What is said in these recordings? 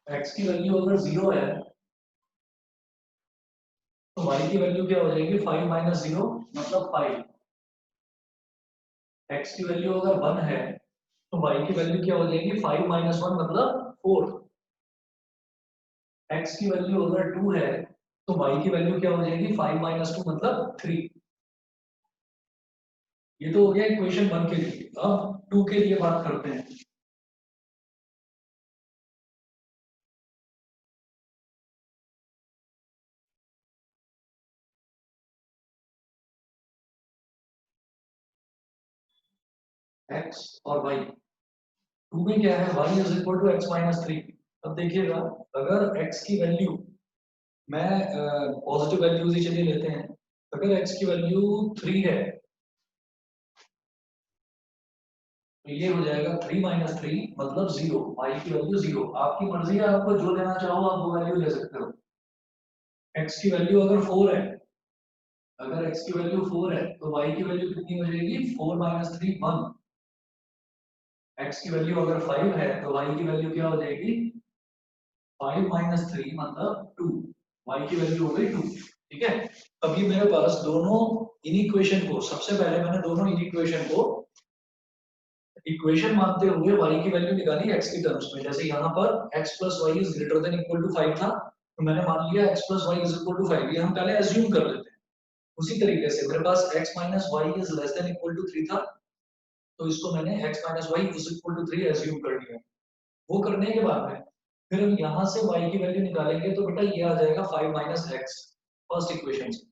x की value अगर 0 है तो y की वैल्यू क्या हो जाएगी 5 माइनस 0 मतलब 5। x की वैल्यू अगर 1 है तो y की वैल्यू क्या हो जाएगी 5 माइनस 1 मतलब 4। x की वैल्यू अगर 2 है तो y की वैल्यू क्या हो जाएगी 5 माइनस 2 मतलब 3। ये तो हो गया इक्वेशन 1 के लिए। अब 2 के लिए बात करते हैं। x और y, 2 में क्या है y is equal to X minus 3। अब देखिएगा अगर x की वैल्यू, मैं पॉजिटिव वैल्यूज ही चलिए लेते हैं। अगर x की वैल्यू 3 है तो ये हो जाएगा 3 माइनस 3 मतलब 0। y की वैल्यू 0। आपकी मर्जी है, आपको जो लेना चाहो आप वो वैल्यू ले सकते हो। x की वैल्यू अगर 4 है, अगर x की वैल्यू 4 है तो y की वैल्यू कितनी हो जाएगी 4 माइनस 3 1। x की वैल्यू अगर 5 है तो y की वैल्यू क्या हो जाएगी 5 माइनस 3 मतलब 2। y की वैल्यू हो गई 2। ठीक है। अभी मेरे पास दोनों इन इक्वेशन को, सबसे पहले मैंने दोनों इन इक्वेशन को इक्वेशन मानते हुए y की वैल्यू निकाली x की टर्म्स में। जैसे यहाँ पर x plus Y is greater than equal to 5 था तो मैंने मान लिया x plus Y is equal to 5। ये हम पहले एज्यूम कर लेते हैं। उसी तरीके से मेरे पास x minus Y is less than equal to 3 था तो इसको मैंने x minus Y is equal to 3 assume कर लिया। वो करने के बाद में फिर हम यहाँ से y की वैल्यू निकालेंगे तो बेटा ये आ जाएगा 5 माइनस एक्स फर्स्ट इक्वेशन से।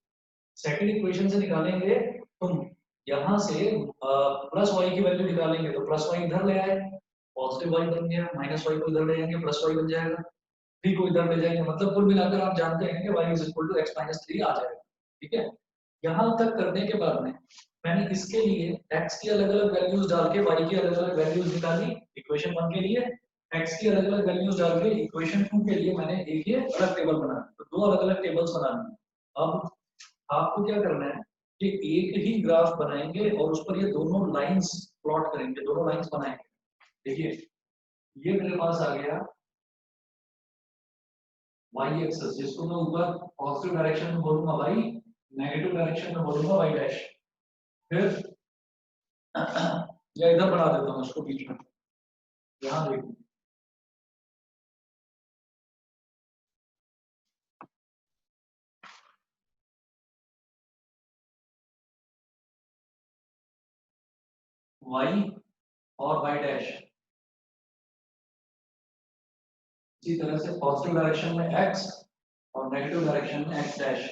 सेकंड इक्वेशन से निकालेंगे तो यहाँ से प्लस वाई की वैल्यू निकालेंगे तो प्लस वाई इधर ले आए, पॉजिटिव वाई बन गया, माइनस वाई को इधर ले जाएंगे प्लस वाई बन जाएगा, 3 को इधर ले जाएंगे, मतलब कुल मिलाकर आप जानते हैं कि y is equal to X minus 3 आ जाएगा। ठीक है। यहाँ तक करने के बाद में मैंने इसके लिए x की अलग अलग वैल्यूज डाल के y की अलग अलग वैल्यूज निकाली इक्वेशन 1 के लिए, x की अलग अलग वैल्यूज डाल के इक्वेशन 2 के लिए मैंने एक ये अलग टेबल बनाया। तो दो अलग अलग टेबल्स बनानी। अब आपको क्या करना है कि एक ही ग्राफ बनाएंगे और उस पर ये दोनों लाइंस प्लॉट करेंगे, दोनों लाइंस बनाएंगे। देखिए ये मेरे पास आ गया y एक्सेस, जिसको मैं ऊपर पॉजिटिव डायरेक्शन में बोलूंगा y, नेगेटिव डायरेक्शन में बोलूंगा y डैश। फिर या इधर बना देता हूँ उसको बीच में, यहाँ देखिए y और y डैश, इसी तरह से पॉजिटिव डायरेक्शन में x और नेगेटिव डायरेक्शन में x डैश।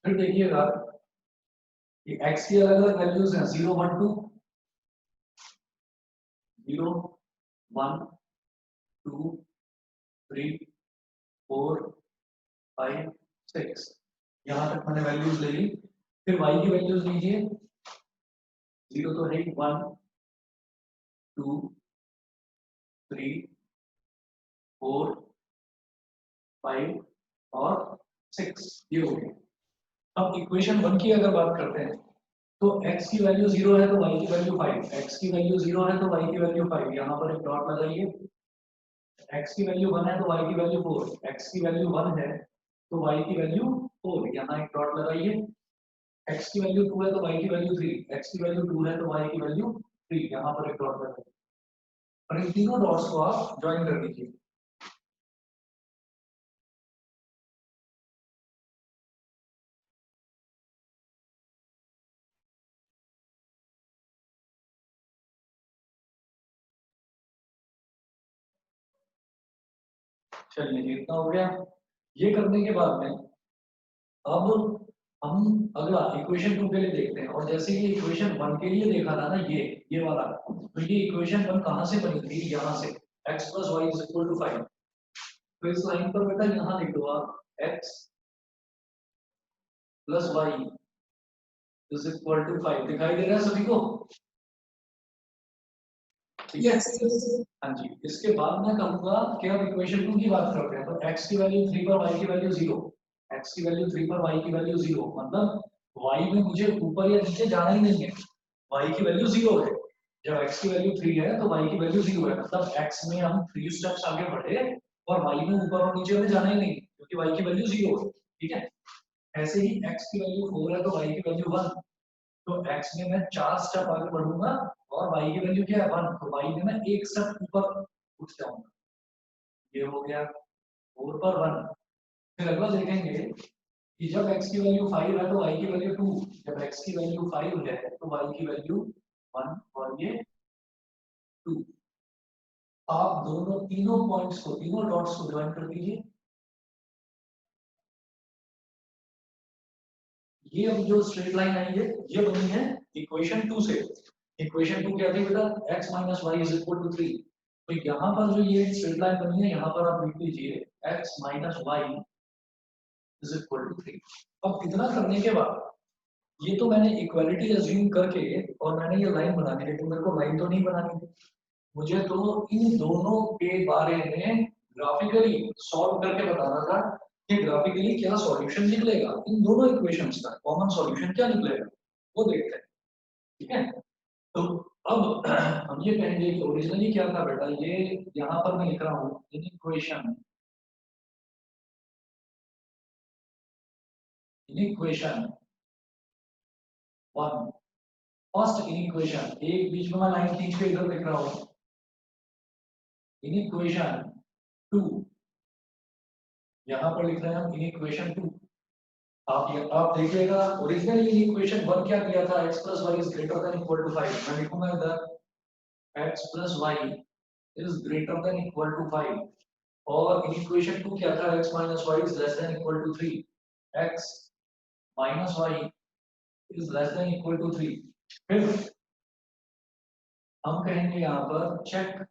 फिर देखिएगा कि x की अलग अलग वैल्यूज हैं 0 1 2, 0 1 2 3 4 5 6, यहाँ तक मैंने वैल्यूज ले ली। फिर y की वैल्यूज लीजिए, 0 तो है 1 2 3 4 5 और 6, ये हो गया। अब इक्वेशन 1 की अगर बात करते हैं तो x की वैल्यू 0 है तो y की वैल्यू 5, x की वैल्यू 0 है तो y की वैल्यू 5, यहाँ पर एक डॉट लगाइए। x की वैल्यू 1 है तो y की वैल्यू 4, x की वैल्यू 1 है तो y की वैल्यू 4, यहाँ एक डॉट लगाइए। x की वैल्यू 2 है तो y की वैल्यू 3, x की वैल्यू 2 है तो y की वैल्यू 3, यहाँ पर एक डॉट लगाइए। और इन तीनों डॉट्स को आप ज्वाइन कर दीजिए। चलिए ये इतना हो गया। ये करने के बाद में अब हम अगला इक्वेशन 2 के लिए देखते हैं। और जैसे ये इक्वेशन 1 के लिए देखा था ना, ये वाला, तो ये इक्वेशन 1 कहाँ से बनी थी, यहाँ से x plus Y is equal to 5। तो इस लाइन पर बेटा यहाँ लिख दो आप x plus Y is equal to 5। दिखाई दे रहा है सभी को? ठीक है। हाँ जी। इसके बाद मैं कहूंगा कि अब इक्वेशन 2 की बात करते हैं। तो x की वैल्यू 3 पर y की वैल्यू 0, x की वैल्यू 3 पर y की वैल्यू 0, मतलब y में मुझे ऊपर या नीचे जाना ही नहीं है, y की वैल्यू 0 है। जब x की वैल्यू 3 है तो y की वैल्यू 0 है, मतलब x में हम 3 स्टेप्स आगे बढ़े और y में ऊपर और नीचे हमें जाना ही नहीं क्योंकि y की वैल्यू 0 है। ठीक है, ऐसे ही x की वैल्यू 4 है तो y की वैल्यू 1, तो x में मैं 4 स्टेप आगे बढ़ूंगा और y की वैल्यू क्या है 1, तो y में मैं एक स्टेप ऊपर उठ जाऊंगा। ये हो गया 4 पर 1। फिर अगला देखेंगे कि जब x की वैल्यू 5 है तो y की वैल्यू 2, जब x की वैल्यू 5 है तो y की वैल्यू 1 और ये 2। आप दोनों तीनों पॉइंट्स को, तीनों डॉट्स को ज्वाइन कर दीजिए। ये अब जो स्ट्रेट लाइन आई है ये बनी है इक्वेशन 2 से। इक्वेशन 2 क्या थी बेटा, x minus Y is equal to 3। तो यहाँ पर जो ये स्ट्रेट लाइन बनी है यहाँ पर आप लिख लीजिए x minus Y is equal to 3। अब इतना करने के बाद ये तो मैंने इक्वालिटी अज्यूम करके और मैंने ये लाइन बना दी, लेकिन मेरे को लाइन तो नहीं बनानी थी, मुझे तो इन दोनों के बारे में ग्राफिकली सॉल्व करके बताना था कि ग्राफिकली क्या सॉल्यूशन निकलेगा, इन दोनों इक्वेशंस का कॉमन सॉल्यूशन क्या निकलेगा वो देखते हैं। ठीक है, तो अब हम ये कहेंगे कि ओरिजिनली क्या था बेटा, ये यहाँ पर मैं लिख रहा हूँ in equation 1, first in equation, एक बीच में मैं लाइन खींच के इधर लिख रहा हूँ इन इक्वेशन 2, यहाँ पर लिख रहे हैं हम इन इक्वेशन 2। आप देखिएगा ओरिजिनली इन इक्वेशन 1 क्या किया था, x plus Y is greater than equal to 5। मैं लिखूंगा इधर x plus Y is greater than equal to 5, और इन इक्वेशन 2 क्या था, x minus Y is less than equal to 3, x minus Y is less than equal to 3। फिर हम कहेंगे यहाँ पर चेक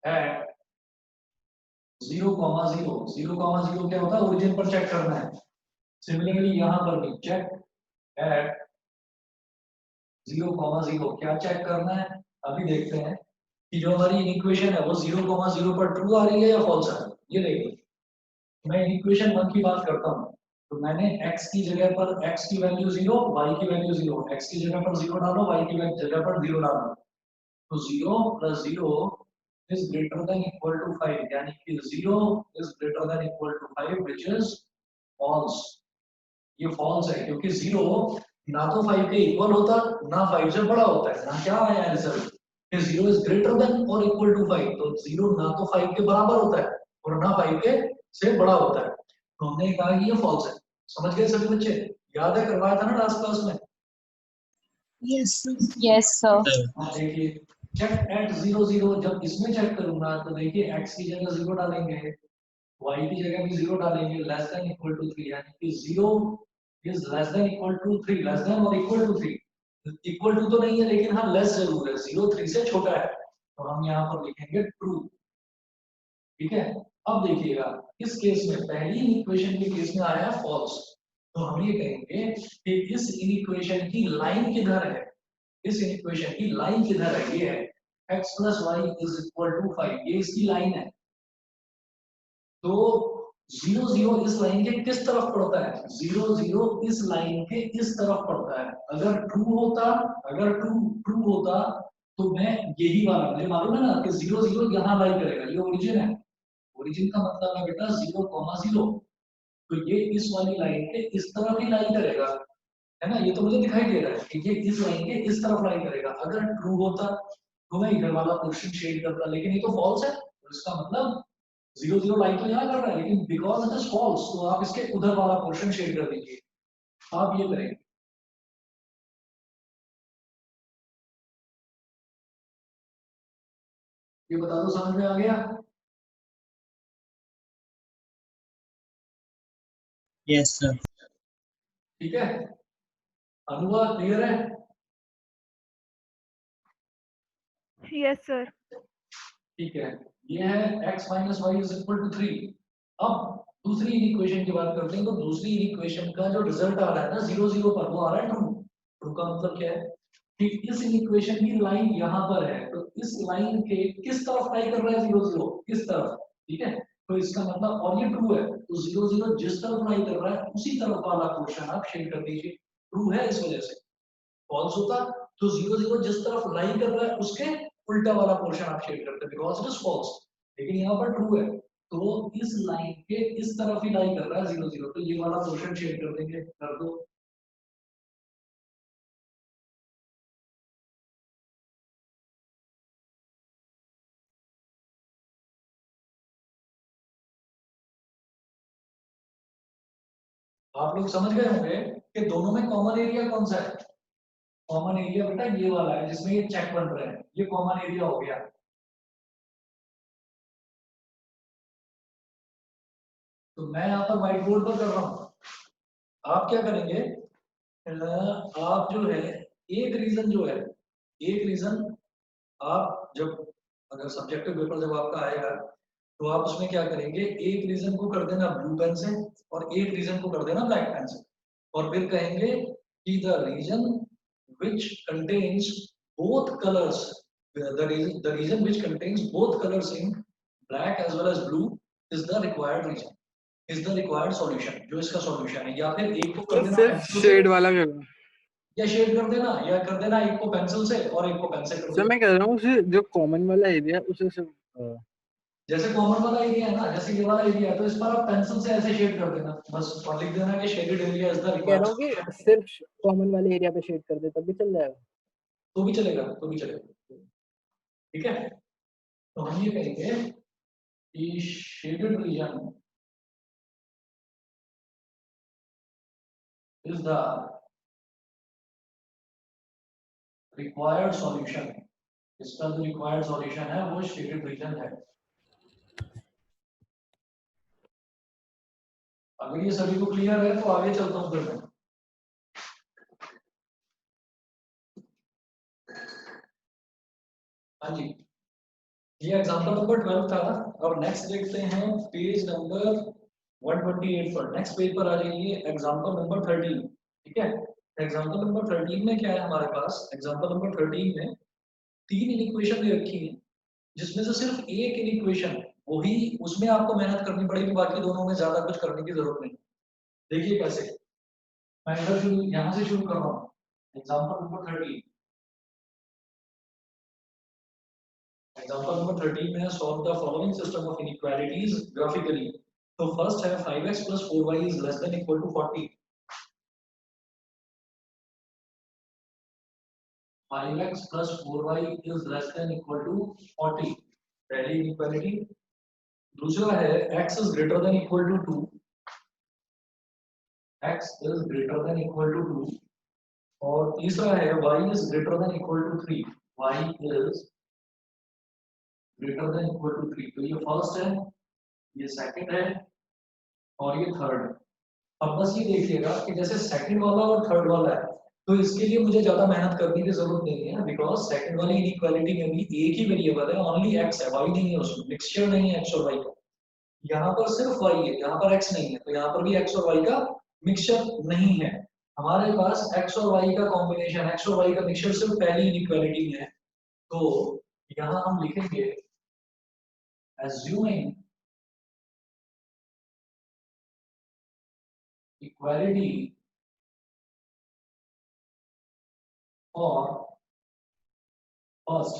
एट 0,0, 0,0 क्या होता है, ओरिजिन पर चेक करना है। सिमिलरली यहाँ पर भी चेक एट 0,0, क्या चेक करना है, अभी देखते हैं कि जो हमारी इक्वेशन है वो 0,0 पर ट्रू आ रही है या फॉल्स आ रही है। ये देखिए मैं इक्वेशन 1 की बात करता हूँ, तो मैंने x की जगह पर x की वैल्यू 0, y की वैल्यू 0, x की जगह पर 0 डालो, y की जगह पर 0 डालो, तो 0 plus 0 is greater than equal to 5, यानी कि 0 is greater than equal to 5 which is false. ये फॉल्स है क्योंकि 0 ना तो 5 के इक्वल होता ना 5 से बड़ा होता है, ना क्या आया है रिजल्ट कि 0 इज ग्रेटर देन और इक्वल टू 5, तो 0 ना तो 5 के बराबर होता है और ना 5 के से बड़ा होता है, तो हमने कहा कि ये फॉल्स है। समझ गए सभी बच्चे, याद है करवाया था ना लास्ट क्लास में। Yes sir. हाँ देखिए चेक एट 0 0, जब इसमें चेक करूंगा तो देखिए x की जगह 0 डालेंगे, y की जगह भी 0 डालेंगे, लेस देन इक्वल टू 3, यानी कि 0 is less than equal to 3, less than और इक्वल टू 3, इक्वल टू तो नहीं है लेकिन हाँ लेस जरूर है, 0 3 से छोटा है, तो हम यहाँ पर लिखेंगे ट्रू। ठीक है, अब देखिएगा इस केस में पहली इक्वेशन के केस में आया फॉल्स, तो हम ये कहेंगे कि इस इक्वेशन की लाइन किधर है, इस इक्वेशन की लाइन किधर है, ये है x plus Y is equal to 5, ये इसकी लाइन है। तो 0 0 इस लाइन के किस तरफ पड़ता है, 0 0 इस लाइन के इस तरफ पड़ता है। अगर ट्रू होता, अगर ट्रू ट्रू होता तो मैं यही वाला, मुझे मालूम है ना कि 0 0 यहाँ लाई करेगा, ये ओरिजिन है, ओरिजिन का मतलब है बेटा 0,0, तो ये इस वाली लाइन के इस तरफ ही लाई करेगा, है ना, ये तो मुझे दिखाई दे रहा है कि ये इस लाइन के इस तरफ लाई करेगा। अगर ट्रू होता तो मैं इधर वाला पोर्शन शेड करता, लेकिन ये तो फॉल्स है, तो इसका मतलब 0 0 लाई तो यहाँ कर रहा है, लेकिन बिकॉज इट इज फॉल्स तो आप इसके उधर वाला पोर्शन शेड कर दीजिए। आप ये करेंगे, ये बता दो समझ में आ गया। Yes sir. ठीक है, अनुवाद क्लियर है। Yes sir. ठीक है, ये है x minus Y is equal to 3। अब दूसरी इक्वेशन की बात करते हैं, तो दूसरी इक्वेशन का जो रिजल्ट आ रहा है ना 0 0 पर, वो आ रहा है ट्रू। ट्रू का मतलब क्या है कि इस इक्वेशन की लाइन यहाँ पर है, तो इस लाइन के किस तरफ लाई कर रहा है 0 0, किस तरफ। ठीक है, तो इसका मतलब, और ये ट्रू है, तो 0 0 जिस तरफ लाई कर रहा है उसी तरफ वाला पोर्शन आप शेड कर दीजिए, ट्रू है इस वजह से। फॉल्स होता तो 0 0 जिस तरफ लाई कर रहा है उसके उल्टा वाला पोर्शन आप शेड करते हैं बिकॉज इट इज फॉल्स। लेकिन यहाँ पर ट्रू है, तो वो इस लाइन के इस तरफ ही लाई कर रहा है 0 0, तो ये वाला पोर्शन शेड कर देंगे, कर दो। आप लोग समझ गए होंगे कि दोनों में कॉमन एरिया कौन सा है। कॉमन एरिया बेटा ये वाला है जिसमें ये चेक बन रहे हैं, ये कॉमन एरिया हो गया। तो मैं यहाँ पर व्हाइट बोर्ड पर कर रहा हूँ, आप क्या करेंगे, आप जो है एक रीजन जो है, एक रीजन आप जब अगर सब्जेक्टिव पेपर जब आपका आएगा तो आप उसमें क्या करेंगे, एक रीजन को कर देना ब्लू पेन से और एक रीजन को कर देना ब्लैक पेन से, और फिर कहेंगे कि the region which contains both colors, the region which contains both colors in black as well as blue is the required region, is the required solution, जो इसका सॉल्यूशन है। या फिर एक को कर देना सिर्फ पेंसिल शेड से, वाला करना। या शेड कर देना, या कर देना एक को पेंसिल से और एक को पेन से कर सर देना। मैं कह रहा हूँ उसे जो कॉमन वाला एरिया उसे सिर्फ जैसे कॉमन वाला एरिया है ना, जैसे ये वाला एरिया है, तो इस पर आप पेंसिल से ऐसे शेड कर देना बस, और लिख देना कि शेडेड एरिया इज द मैं कह रहा रिक्वायर्ड हूँ कि सिर्फ कॉमन वाले एरिया पे शेड कर दे तब भी चल जाएगा। तो भी चलेगा, तो भी चलेगा। ठीक है, तो हम ये कहेंगे कि shaded region is the required solution, इसका जो रिक्वायर्ड सॉल्यूशन है वो शेडेड रीजन है। अगर ये सभी को क्लियर है तो आगे चलता हूँ फिर मैं। हाँ जी, ये एग्जांपल नंबर 12 था ना। अब नेक्स्ट देखते हैं पेज नंबर 128 पर, नेक्स्ट पेज पर आ जाइए, एग्जांपल नंबर 13। ठीक है, एग्जांपल नंबर 13 में क्या है हमारे पास, एग्जांपल नंबर 13 में तीन इक्वेशन दे रखी है जिसमें से सिर्फ एक इक्वेशन है, वही उसमें आपको मेहनत करनी पड़ेगी, बाकी दोनों में ज्यादा कुछ करने की जरूरत नहीं। देखिए कैसे, मैं इधर शुरू यहाँ से शुरू कर रहा हूँ, एग्जांपल नंबर 13। एग्जांपल नंबर 13 में solve the following system of inequalities graphically. तो फर्स्ट है 5x plus 4y is less than equal to 40। 5x plus 4y is less than equal to 40, पहली इनइक्वालिटी। दूसरा है x is greater than equal to 2, x is greater than equal to 2। और तीसरा है y is greater than equal to 3, y is greater than equal to 3। तो ये first है, ये सेकंड है और ये थर्ड है। अब बस ये देखिएगा कि जैसे सेकंड वाला और थर्ड वाला है, तो इसके लिए मुझे ज्यादा मेहनत करने की जरूरत नहीं है, बिकॉज सेकंड वाली इनइक्वालिटी में भी एक ही वेरिएबल है, ओनली x है, y नहीं है, उसमें मिक्सचर नहीं है x और y का। यहाँ पर सिर्फ y है, यहाँ पर x नहीं है, तो यहाँ पर भी x और y का मिक्सचर नहीं है। हमारे पास x और y का कॉम्बिनेशन, x और y का मिक्सचर सिर्फ पहली इनइक्वालिटी में है। तो यहाँ हम लिखेंगे assuming equality for first.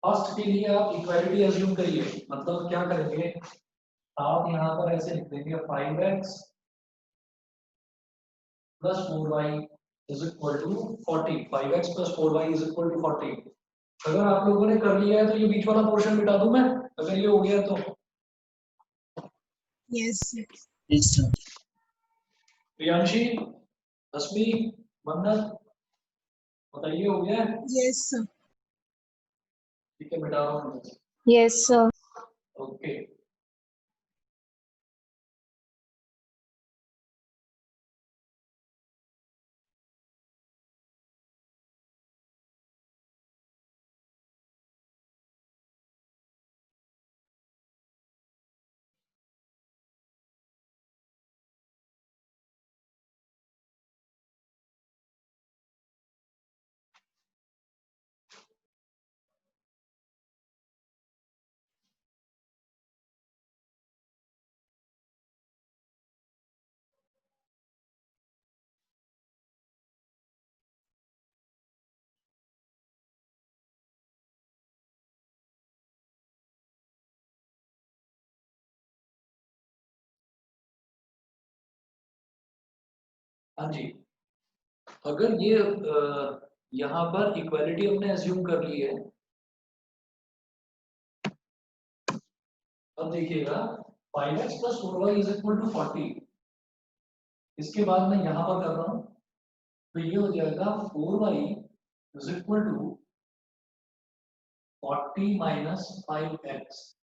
First के लिए आप इक्वालिटी अज्यूम करिए, मतलब क्या करेंगे, आप यहाँ पर ऐसे लिख देंगे 5x plus 4y is equal to 40। 5x plus 4y is equal to 40। अगर आप लोगों ने कर लिया है तो ये बीच वाला पोर्शन मिटा दूं मैं, अगर ये हो गया तो। Yes sir. प्रियांशी, रश्मि, मन्नत, बताइए हो गया है? Yes sir. ठीक है, मिटा रहा हूँ। Yes, sir. ओके। हाँ जी, अगर ये यहाँ पर इक्वालिटी हमने एज्यूम कर ली है, अब देखिएगा 5x + 4y = 40। इसके बाद मैं यहाँ पर कर रहा हूँ, तो ये हो जाएगा 4y = 40 - 5x।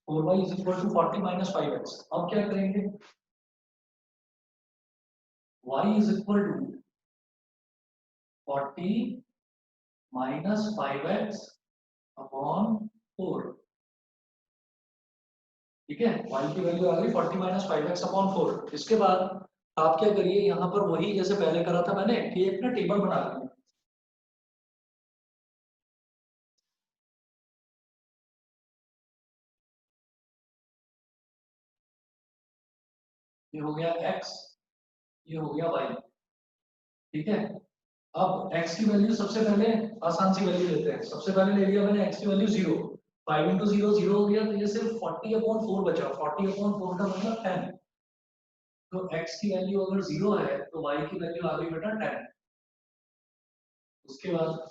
4y = 40 - 5x। अब क्या करेंगे, y = 40 - 5x अपॉन 4। ठीक है, y की वैल्यू आ गई 40 - 5x अपॉन 4। इसके बाद आप क्या करिए, यहाँ पर वही जैसे पहले करा था मैंने कि एक ना टेबल बना ली। ये हो गया x, ये हो गया y। ठीक है, अब x की वैल्यू सबसे पहले आसान सी वैल्यू लेते हैं। सबसे पहले ले लिया मैंने x की वैल्यू 0। 5 × 0 0 हो गया, तो ये सिर्फ 40/4 बचा। 40/4 का मतलब 10। तो x की वैल्यू अगर 0 है तो y की वैल्यू आ गई बेटा 10। उसके बाद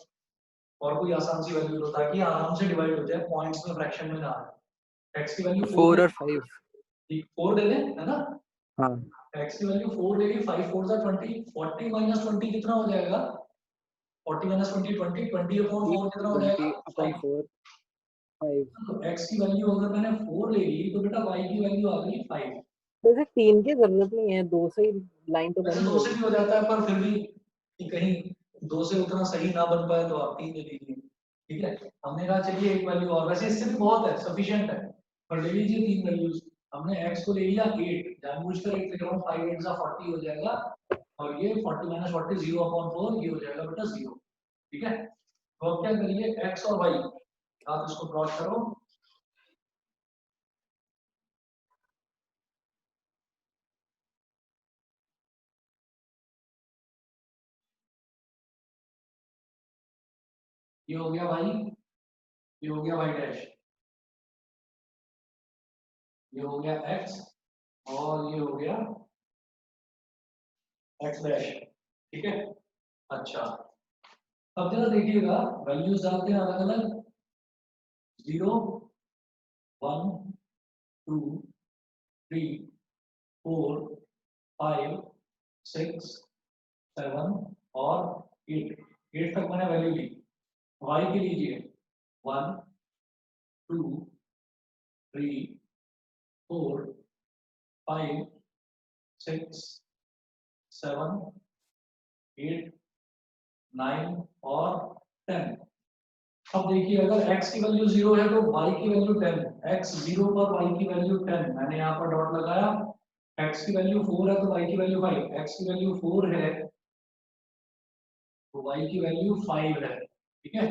और कोई आसान सी वैल्यू लो ताकि आराम से डिवाइड हो जाए, पॉइंट्स में फ्रैक्शन में ना आए। x की वैल्यू 4 और 5। ठीक 4 दे दें, है ना। हाँ, x की वैल्यू 4 देगी, 5 4 सा 20। 40 - 20 कितना हो जाएगा, 40 - 20 20। 20/4 कितना हो 20 जाएगा, अपॉन 5। 4 5। तो x की वैल्यू अगर मैंने 4 ले ली तो बेटा y की वैल्यू आ गई 5। वैसे 3 की जरूरत नहीं है, 2 से ही लाइन तो बन वैसे ही 2 से जाएगी। भी हो जाता है, पर फिर भी कि कहीं 2 से उतना सही ना बन पाए तो आप 3 ले लीजिए। ठीक है, हमने कहा चलिए एक वैल्यू और, वैसे इससे भी बहुत है, सफिशिएंट है, पर ले लीजिए 3 वैल्यूज। हमने x को ले लिया 8, जानबूझकर 8 ले रहा हूँ, 5 8 सा 40 हो जाएगा, और ये 40 - 40 0/4 ये हो जाएगा बेटा 0। ठीक है, तो अब क्या करिए, x और y आप इसको क्रॉस करो। ये हो गया y, ये हो गया y डैश, ये हो गया x, और ये हो गया x डैश। ठीक है, अच्छा अब जरा देखिएगा, वैल्यूज डालते हैं अलग अलग। 0 1 2 3 4 5 6 7 और 8। 8 तक मैंने वैल्यू ली। y के लीजिए 1 2 3 4 5 6 7 8 9 और 10। अब देखिए, अगर x की वैल्यू 0 है तो y की वैल्यू 10। x 0 पर y की वैल्यू 10, मैंने यहाँ पर डॉट लगाया। x की वैल्यू 4 है तो y की वैल्यू 5। x की वैल्यू 4 है तो y की वैल्यू 5 है। ठीक है,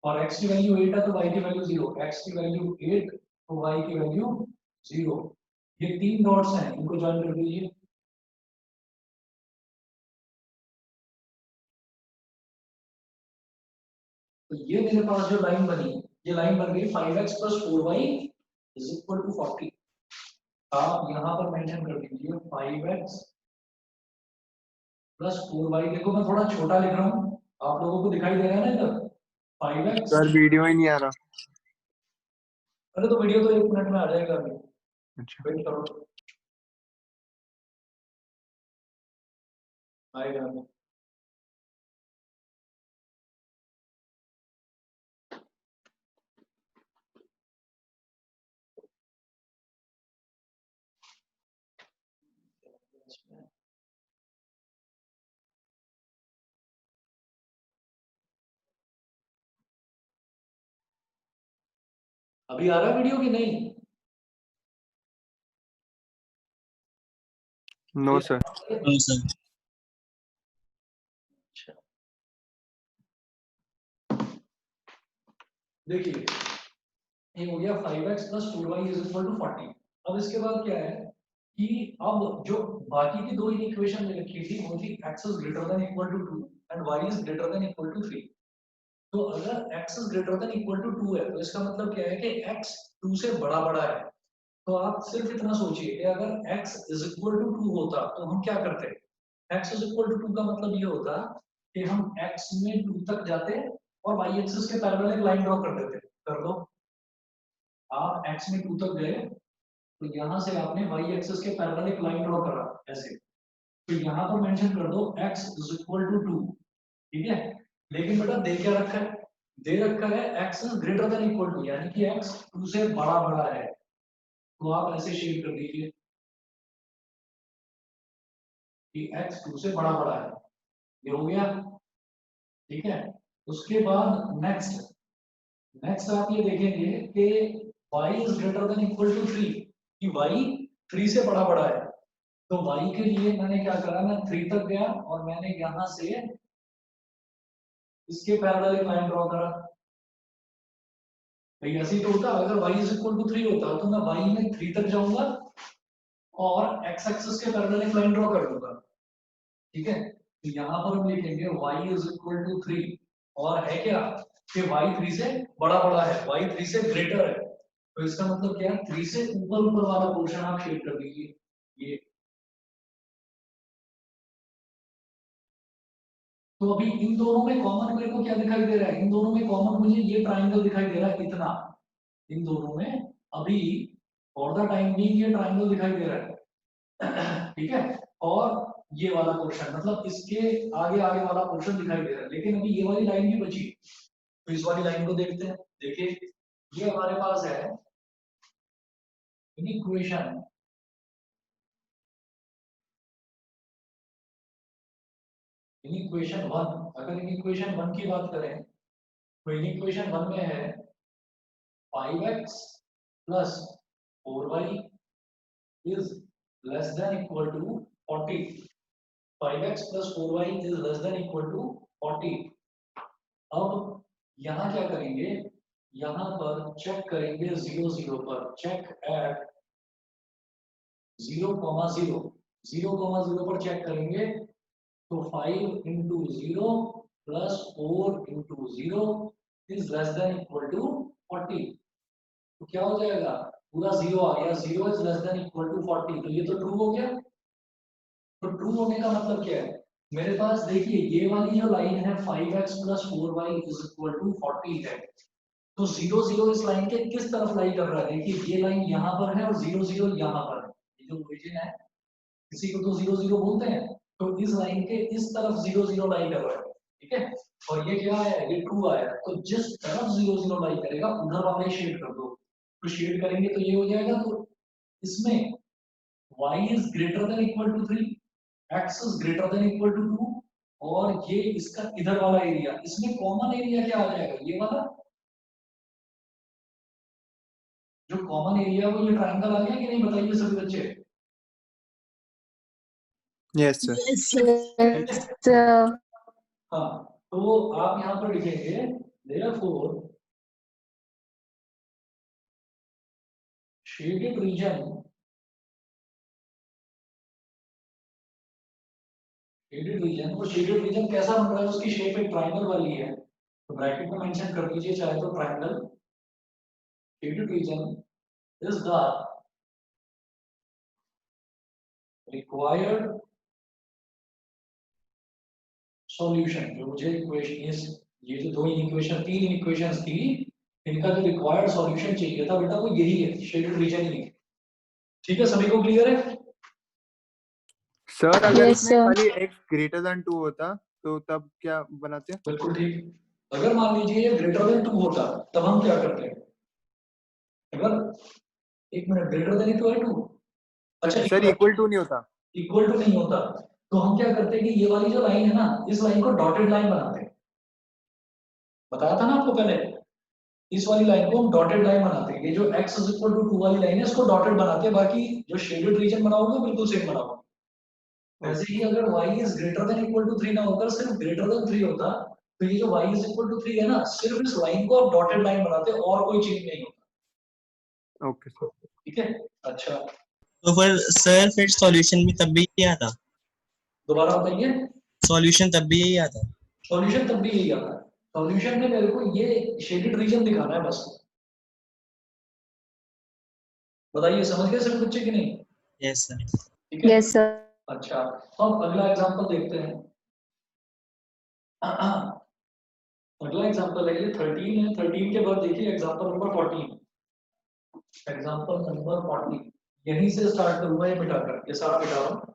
और x की वैल्यू 8 है तो y की वैल्यू 0। x की वैल्यू 8 तो y की वैल्यू 0। ये 3 डॉट्स हैं, इनको ज्वाइन कर दीजिए। तो ये मेरे पास जो लाइन बनी, ये लाइन बन गई 5x + 4y = 40। आप यहाँ पर मेंशन कर दीजिए 5x + 4y। देखो मैं थोड़ा छोटा लिख रहा हूँ, आप लोगों को दिखाई दे रहा है ना इधर 5x। सर वीडियो ही नहीं आ रहा। अरे तो वीडियो तो 1 मिनट में आ जाएगा, अभी अच्छा, वेट करो, आएगा अभी। अभी आ रहा है वीडियो कि नहीं? No sir. अच्छा, देखिए ये हो गया 5x + 4y = 40। अब इसके बाद क्या है कि अब जो बाकी की दो इक्वेशन में रखी थी वो थी x > 2 एंड y > 3। तो अगर x > 2 है तो इसका मतलब क्या है कि x 2 से बड़ा बड़ा है। तो आप सिर्फ इतना सोचिए कि अगर x = 2 होता तो हम क्या करते, x इज इक्वल टू 2 का मतलब ये होता कि हम x में 2 तक जाते और y एक्सिस के पैरेलल एक लाइन ड्रॉ कर देते। कर दो, आप x में 2 तक गए तो यहां से आपने y एक्सिस के पैरेलल एक लाइन ड्रॉ करा ऐसे, तो यहां पर मेंशन कर दो x इज इक्वल टू 2, ठीक है। लेकिन बेटा दे क्या रखा है, दे रखा है x is greater than equal to, यानी कि x 2 से बड़ा बड़ा है, तो आप ऐसे शेड कर दीजिए कि x 2 से बड़ा बड़ा है, ये हो गया, ठीक है। उसके बाद नेक्स्ट आप ये देखेंगे कि y is greater than equal to 3, कि y 3 से बड़ा बड़ा है, तो y के लिए मैंने क्या करा, मैं 3 तक गया और मैंने यहां से इसके पैरेलल एक लाइन ड्रॉ करा। भाई ऐसे ही तो होता, अगर y इज इक्वल टू 3 होता तो मैं y में 3 तक जाऊंगा और x एक्सिस के पैरेलल एक लाइन ड्रॉ कर दूंगा, ठीक है। तो यहाँ पर हम लिखेंगे y इज इक्वल टू 3 और है क्या कि y 3 से बड़ा बड़ा है, y 3 से ग्रेटर है, तो इसका मतलब क्या है, 3 से ऊपर ऊपर वाला पोर्शन आप शेड कर दीजिए ये। तो अभी इन दोनों में कॉमन मेरे को क्या दिखाई दे रहा है, इन दोनों में कॉमन मुझे ये ट्राइंगल दिखाई दे रहा है इतना, इन दोनों में अभी फॉर द टाइम बीइंग ये ट्राइंगल दिखाई दे रहा है, ठीक है। और ये वाला पोर्शन मतलब इसके आगे आगे वाला पोर्शन दिखाई दे रहा है, लेकिन अभी ये वाली लाइन भी बची, तो इस वाली लाइन को देखते हैं। देखिए ये हमारे पास है इक्वेशन, इक्वेशन 1, अगर इक्वेशन 1 की बात करें तो इक्वेशन 1 में है 5x plus 4y is less than equal to 40, 5x plus 4y is less than equal to 40। अब यहाँ क्या करेंगे, यहाँ पर चेक करेंगे 0 0 पर, चेक एट 0, 0 0 पर चेक करेंगे, तो 5 into 0 plus 4 into 0 is less than equal to 40, तो क्या हो जाएगा, पूरा 0 आ गया, 0 is less than equal to 40, तो ये तो ट्रू हो गया। तो ट्रू होने का मतलब क्या है, मेरे पास देखिए ये वाली जो लाइन है 5x plus 4y is equal to 40 है, तो 0 0 इस लाइन के किस तरफ लाई कर रहा है, देखिए ये लाइन यहाँ पर है और 0 0 यहाँ पर है, ये जो ओरिजिन है इसी को तो 0 0 बोलते हैं, तो इस लाइन के इस तरफ 0 0 लाई कर रहा है, ठीक है। और ये क्या है, ये ट्रू आया, तो जिस तरफ 0 0 लाई करेगा उधर वाले शेड कर दो, तो शेड करेंगे तो ये हो जाएगा। तो इसमें y is greater than equal to 3, x is greater than equal to 2, और ये इसका इधर वाला एरिया, इसमें कॉमन एरिया क्या आ जाएगा, ये वाला जो कॉमन एरिया वो ये ट्रायंगल आ गया कि नहीं, बताइए सभी बच्चे। Yes, sir. हाँ, तो आप यहाँ पर लिखेंगे therefore shaded region, वो शेडेड रीजन कैसा बन रहा है, उसकी शेप एक ट्रायंगल वाली है, तो ब्रैकेट में मेंशन कर दीजिए चाहे तो triangle. Shaded region is the required solution, जो मुझे इक्वेशन ये जो दो इक्वेशन, तीन इक्वेशंस थी, इनका जो रिक्वायर्ड सॉल्यूशन चाहिए था बेटा वो यही है, शेडेड रीजन ही है, ठीक है। सभी को क्लियर है सर अगर Yes, इसमें sir. खाली x greater than 2 होता तो तब क्या बनाते? बिल्कुल ठीक। अगर मान लीजिए ये ग्रेटर देन 2 होता तब हम क्या करते हैं, अगर एक minute, greater than equal to, अच्छा सर इक्वल टू नहीं होता, इक्वल टू नहीं होता, तो हम क्या करते हैं कि ये वाली जो लाइन है ना, इस लाइन को डॉटेड लाइन बनाते हैं, बताया था ना आपको पहले, इस वाली लाइन को हम डॉटेड लाइन बनाते हैं, ये जो x इज इक्वल टू 2 वाली लाइन है इसको डॉटेड बनाते हैं, बाकी जो शेडेड रीजन बनाओगे बिल्कुल सेम बनाओगे। वैसे ही अगर y is greater than equal to 3 ना होकर सिर्फ ग्रेटर देन 3 होता, तो ये जो y इज इक्वल टू 3 है ना, सिर्फ इस लाइन को आप डॉटेड लाइन बनाते हैं और कोई चेंज नहीं होता, ओके सर। ठीक है। अच्छा तो फिर सर फिर सॉल्यूशन भी तब भी यही आता, दोबारा बताइए, सॉल्यूशन तब भी यही आता। सॉल्यूशन तब भी यही आता है, सॉल्यूशन में मेरे को ये शेडेड रीजन दिखाना है बस, बताइए समझ गए सभी बच्चे कि नहीं? Yes sir. ठीक है। Yes, sir. अच्छा, तो हम अगला एग्जांपल देखते हैं। अगला एग्जांपल है ये 13 है। 13 के बाद देखिए एग्जांपल नंबर 14। एग्जांपल नंबर 14 यहीं से स्टार्ट करूंगा, ये मिटाकर, ये सारा मिटा रहा हूं।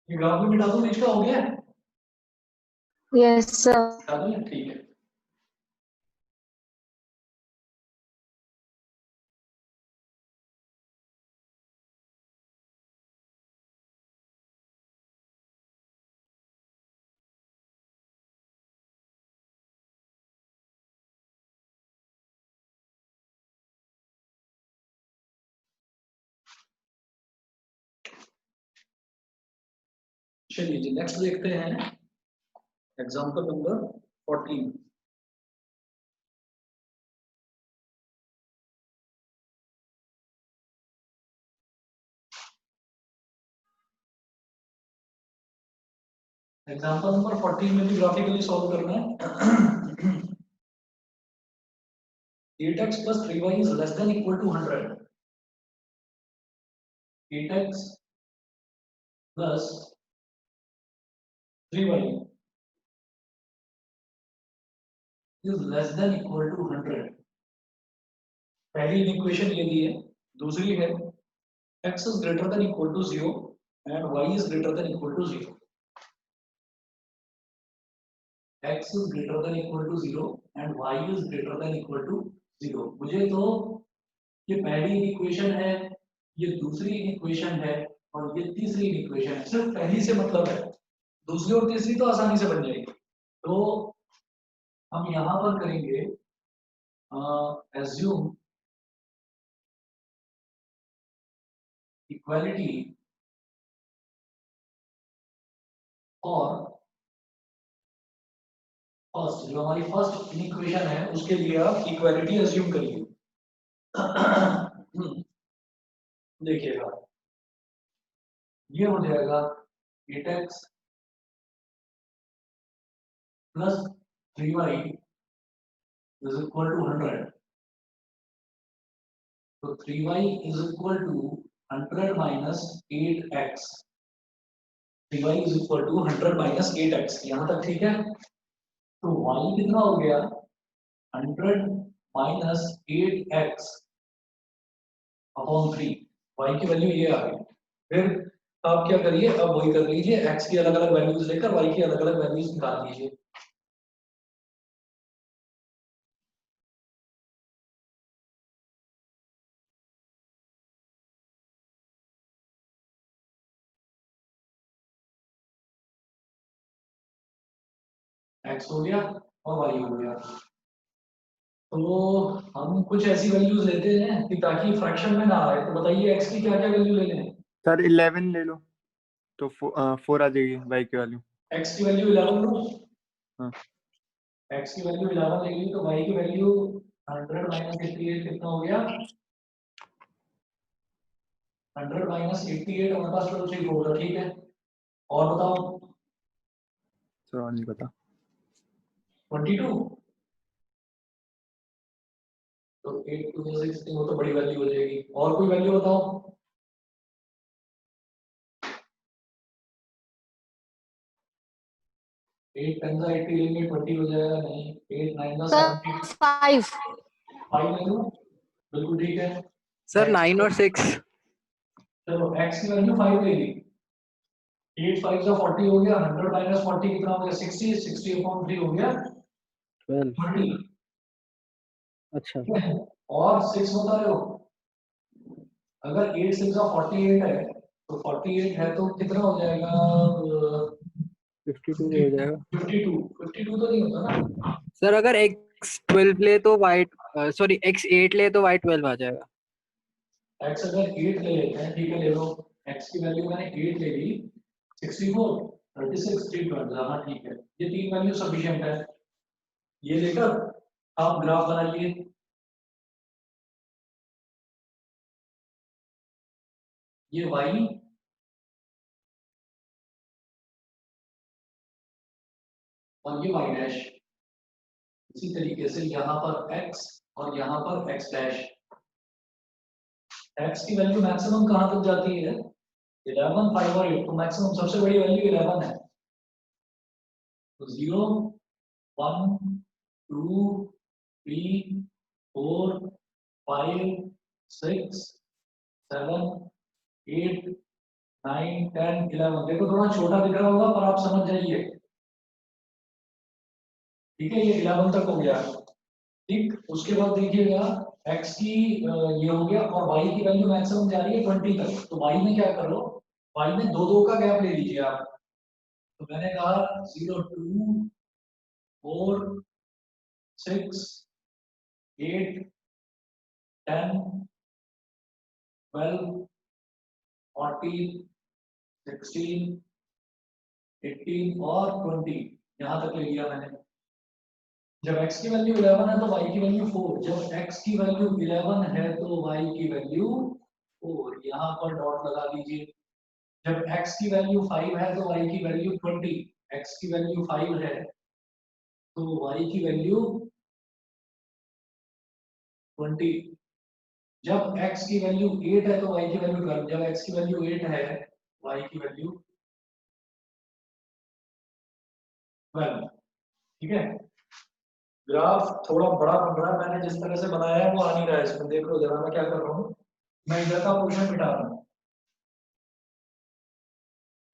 ये ग्राफ भी मिटा दूं, बीच का हो गया है? Yes sir. मिटा दूं? ठीक है। चलिए जी, नेक्स्ट देखते हैं एग्जांपल नंबर 14। एग्जांपल नंबर 14 में भी ग्राफिकली सॉल्व करना है। 8x plus 3y is less than equal to 100. 8x plus 3y is less than equal to 100. पहली इक्वेशन ये दी है। दूसरी है x is greater than equal to 0 and y is greater than equal to 0. x is greater than equal to 0 and y is greater than equal to 0. मुझे तो ये पहली equation है, ये दूसरी इक्वेशन है और ये तीसरी इक्वेशन है। सिर्फ पहली से मतलब है, दूसरी और तीसरी तो आसानी से बन जाएगी। तो हम यहाँ पर करेंगे assume equality और फर्स्ट, जो हमारी फर्स्ट इक्वेशन है उसके लिए आप इक्वालिटी अज्यूम करिए। देखिएगा ये हो जाएगा 8x plus 3y is equal to 100. तो 3y is equal to 100 minus 8x. 3y is equal to 100 minus 8x. यहाँ तक ठीक है? तो y कितना हो गया? 100 minus 8x अपॉन 3। y की वैल्यू ये आ गई। फिर आप क्या करिए, अब वही कर लीजिए, x की अलग अलग वैल्यूज लेकर y की अलग अलग वैल्यूज निकाल लीजिए। x हो गया और y हो गया। तो हम कुछ ऐसी वैल्यूज लेते हैं कि ताकि फ्रैक्शन में ना आए। तो बताइए x की क्या क्या वैल्यू ले लें? सर 11 ले लो तो 4 आ जाएगी y की वैल्यू। x की वैल्यू 11 लो। हाँ। x की वैल्यू 11 ले ली तो y की वैल्यू 100 माइनस 88 कितना हो गया? 100 माइनस 88 हमारे पास तो ठीक होगा, ठीक है। और बताओ सर और नहीं पता। 22। तो 8 to the 16 वो तो बड़ी वैल्यू हो जाएगी। और कोई वैल्यू बताओ? एट टेन का 80 लेंगे 20 हो जाएगा, नहीं। 8 9 का सर 70 5। 5 ले लो, बिल्कुल ठीक है। सर 9 और 6। चलो x की वैल्यू 5 ले ली। 8 5 का 40 हो गया, 100 माइनस 40 कितना हो गया? 60। 60 अपॉन 3 हो गया 12। 30। अच्छा ठीक है? और 6 बता रहे हो, अगर 8 6 का 48 है तो 48 है तो कितना हो जाएगा? 52 हो जाएगा। 52 52 तो नहीं होता ना। सर अगर x 12 ले तो y सॉरी x8 ले तो y12 आ जाएगा। x अगर 8 ले लेते हैं, ठीक है, ले लो, x की वैल्यू मैंने 8 ले ली, 64 36 312, हाँ ठीक है, ये तीन वैल्यू सफिशिएंट है। ये लेकर आप ग्राफ बनाइए। ये y और ये y डैश, इसी तरीके से यहाँ पर x और यहाँ पर x डैश। x की वैल्यू मैक्सिमम कहाँ तक जाती है? 11 5 और 8, तो मैक्सिमम सबसे बड़ी वैल्यू 11 है, तो 0 1 2 3 4 5 6 7 8 9 10 11। देखो थोड़ा छोटा दिख रहा होगा पर आप समझ जाइए, ठीक है, ये 11 तक हो गया। ठीक, उसके बाद देखिएगा x की ये हो गया और y की वैल्यू मैक्सिमम जा रही है 20 तक, तो y में क्या करो, y में दो दो का गैप ले लीजिए आप। तो मैंने कहा 0 2 4 6 8 10 12 14 16 18 और 20, यहां तक ले लिया मैंने। जब x की वैल्यू 11 है तो y की वैल्यू 4, जब x की वैल्यू 11 है तो y की वैल्यू 4, यहाँ पर डॉट लगा दीजिए। जब x की वैल्यू 5 है तो y की वैल्यू 20, x की वैल्यू 5 है तो y की वैल्यू 20। जब x की वैल्यू 8 है तो y की वैल्यू 12, जब x की वैल्यू 8 है y की वैल्यू 12, ठीक है। ग्राफ थोड़ा बड़ा बन रहा है, मैंने जिस तरह से बनाया है वो आ नहीं रहा है इसमें, देख लो जरा मैं क्या कर रहा हूँ, मैं इधर का पोर्शन मिटा रहा हूँ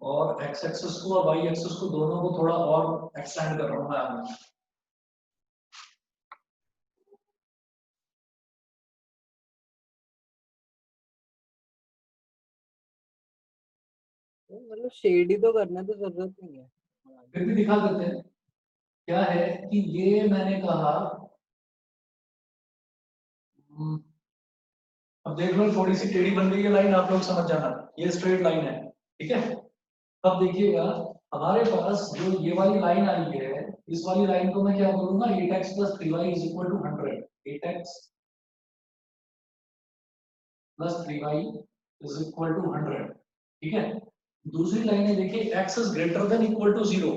और x एक्सिस को और y एक्सिस को दोनों को थोड़ा और एक्सटेंड कर रहा हूँ मैं आगे। मतलब शेड ही तो करना है, तो जरूरत नहीं है। फिर भी दिखा देते हैं क्या है कि ये मैंने कहा, अब देख लो थोड़ी सी टेढ़ी बन गई है लाइन, आप लोग समझ जाना, ये स्ट्रेट लाइन है, ठीक है। अब देखिएगा हमारे पास जो ये वाली लाइन आई है, इस वाली लाइन को मैं क्या बोलूंगा, 8x + 3y = 100, 8x + 3y = 100, ठीक है। दूसरी लाइन है, देखिए x is greater than equal to 0,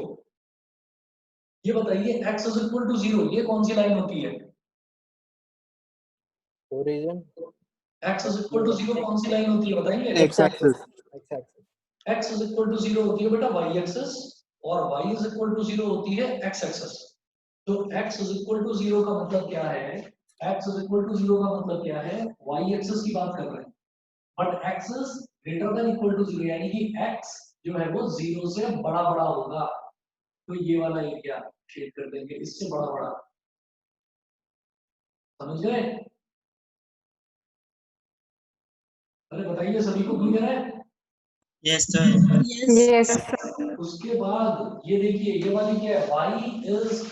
ये बताइए x is equal to 0 ये कौन सी लाइन होती है? Origin x is equal to 0 कौन सी लाइन होती है बताइए? x axis. x is equal to 0 होती है बेटा y एक्सिस, और y is equal to 0 होती है x एक्सिस। तो x is equal to 0 का मतलब क्या है? x is equal to 0 का मतलब क्या है? y एक्सिस की बात कर रहे हैं, but x is greater than equal to 0, यानी कि x जो है वो 0 से बड़ा बड़ा होगा, तो ये वाला एरिया शेड कर देंगे इससे बड़ा बड़ा, समझ गए? अरे बताइए सभी को क्लियर है? Yes sir. Yes. उसके बाद ये देखिए ये वाली क्या है, y is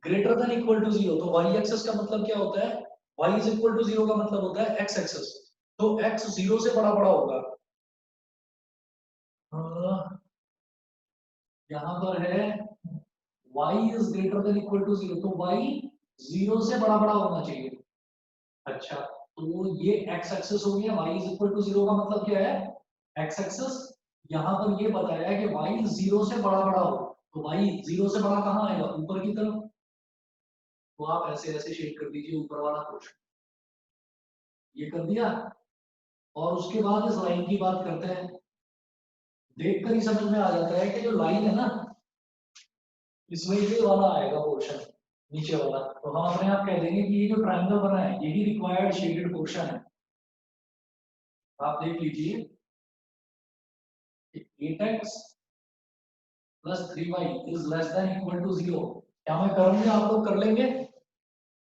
greater than equal to 0, तो y एक्सिस का मतलब क्या होता है? y is equal to 0 का मतलब होता है x एक्सिस, तो x 0 से बड़ा बड़ा होगा। यहाँ पर है y is greater than equal to 0, तो y 0 से बड़ा बड़ा होना चाहिए। अच्छा, तो ये x एक्सिस हो गया, y is equal to 0 का मतलब क्या है? x axis. यहाँ पर ये बताया है कि y 0 से बड़ा बड़ा हो, तो y 0 से बड़ा कहाँ आएगा? ऊपर की तरफ, तो आप ऐसे ऐसे शेड कर दीजिए ऊपर वाला पोर्शन, ये कर दिया। और उसके बाद इस लाइन की बात करते हैं, देखकर ही समझ में आ जाता है कि जो लाइन है ना, इसमें ये वाला आएगा पोर्शन नीचे वाला, तो हम अपने आप कह देंगे कि ये जो ट्रायंगल बना है यही रिक्वायर्ड शेडेड पोर्शन है। आप देख लीजिए 8x + 3y ≤ 0, क्या मैं करूंगा? आप लोग कर लेंगे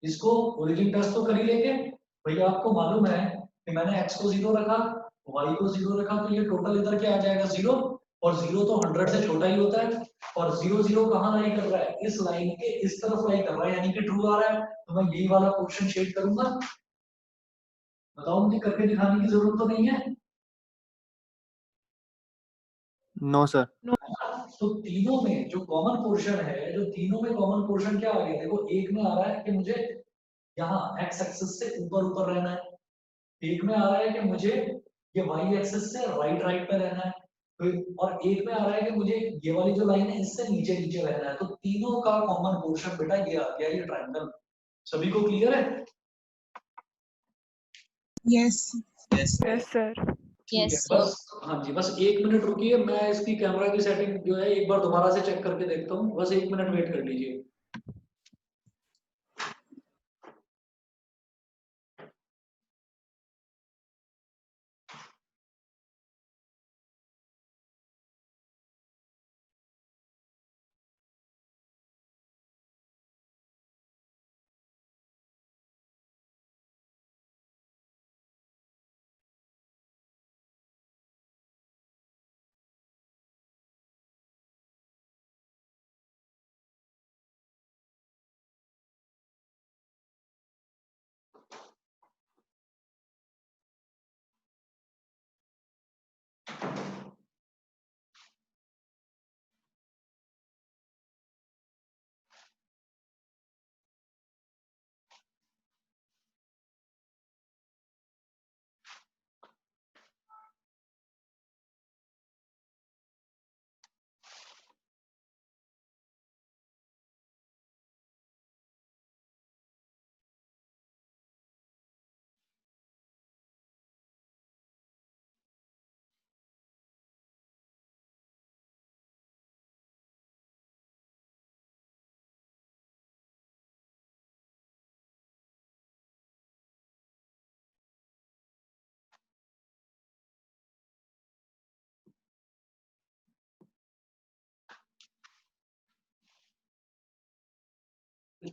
इसको, ओरिजिन टेस्ट तो कर ही लेंगे भैया। आपको मालूम है कि मैंने x को 0 रखा, y को 0 रखा, तो ये टोटल इधर क्या आ जाएगा 0, और 0 तो 100 से छोटा ही होता है, और 0 0 कहाँ लाई कर रहा है, इस लाइन के इस तरफ लाई कर रहा है, यानी कि ट्रू आ रहा है। तो मैं यही वाला पोर्शन शेड करूंगा। बताओ, मुझे करके दिखाने की जरूरत तो नहीं है। No sir. तो तीनों में जो कॉमन पोर्शन है, जो तीनों में कॉमन पोर्शन क्या आ गया, देखो एक में आ रहा है कि मुझे यहाँ एक्स एक्सिस से ऊपर ऊपर रहना है, एक में आ रहा है कि मुझे ये वाई एक्सिस से राइट राइट पे रहना है, और एक में आ रहा है कि मुझे ये वाली जो लाइन है इससे नीचे नीचे रहना है। तो तीनों का कॉमन पोर्शन बेटा ये आ गया, ये ट्रायंगल। सभी को क्लियर है? Yes Yes, sir. ठीक है, बस हाँ जी, बस 1 मिनट रुकिए, मैं इसकी कैमरा की सेटिंग जो है एक बार दोबारा से चेक करके देखता हूँ, बस 1 मिनट वेट कर लीजिए।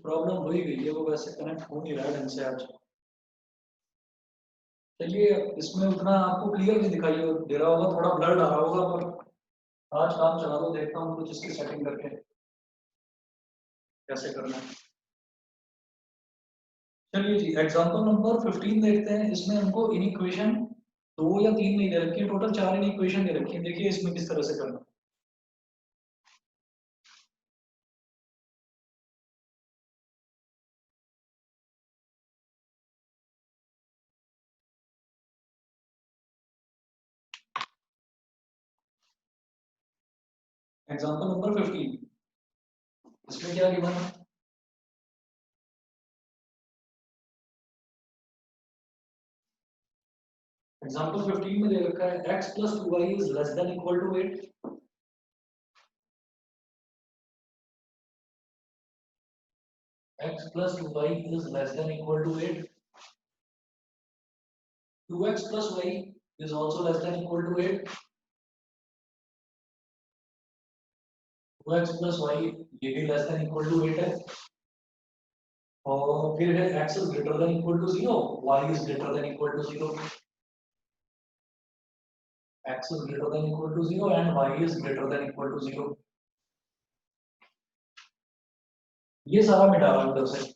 प्रॉब्लम हो ही गई है, वो वैसे कनेक्ट हो नहीं रहा है ढंग से आज। चलिए, इसमें उतना आपको क्लियर नहीं दिखाई दे रहा होगा, थोड़ा ब्लर आ रहा होगा, पर आज काम चला दो, देखता हूँ कुछ इसकी सेटिंग करके कैसे करना है। चलिए जी, एग्जांपल नंबर 15 देखते हैं। इसमें हमको इन इक्वेशन 2 या 3 नहीं दे रखी है, टोटल 4 इन इक्वेशन दे रखी है। देखिए इसमें किस तरह से करना है। एग्जांपल नंबर 15, इसमें क्या गिवन है? एग्जांपल 15 में दे रखा है x + 2y is less than equal to 8। x + 2y is less than equal to 8। 2x + y is also less than equal to 8। 2x + y ये भी less than equal to 8 है। और फिर है x is greater than equal to 0, y is greater than equal to 0। x is greater than equal to 0 and y is greater than equal to 0। ये सारा मिटा रहा हूं उधर से।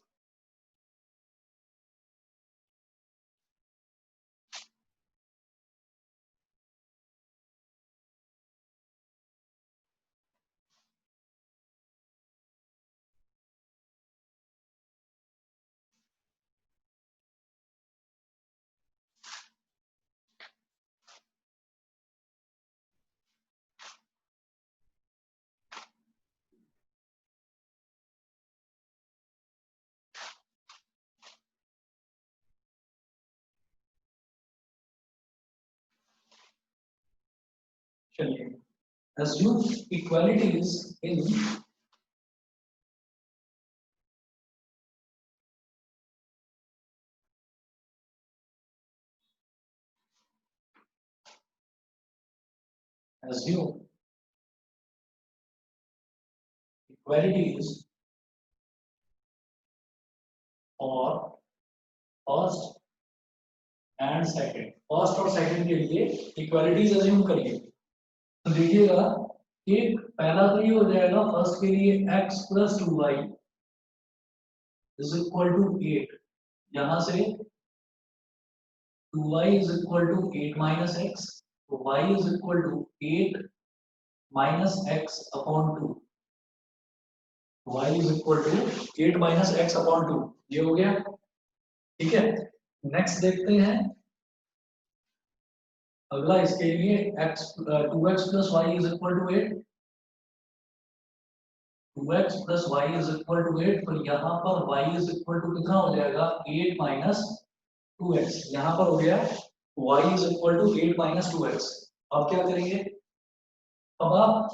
चलिए, assume equalities in assume equalities for first and second। First और second के लिए इक्वालिटीज अज्यूम करिए। तो देखिएगा कि पहला तो ये हो जाएगा फर्स्ट के लिए x plus 2y is equal to 8, यहां से 2y is equal to 8 minus x, तो y is equal to 8 minus x upon 2, y is equal to 8 minus x upon 2, ये हो गया। ठीक है, नेक्स्ट देखते हैं अगला, इसके लिए x 2x plus Y is equal to 8, 2x plus Y is equal to 8, तो यहाँ पर y इज इक्वल टू कितना हो जाएगा 8 माइनस 2x, यहाँ पर हो गया y is equal to 8 minus 2x। अब क्या करेंगे, अब आप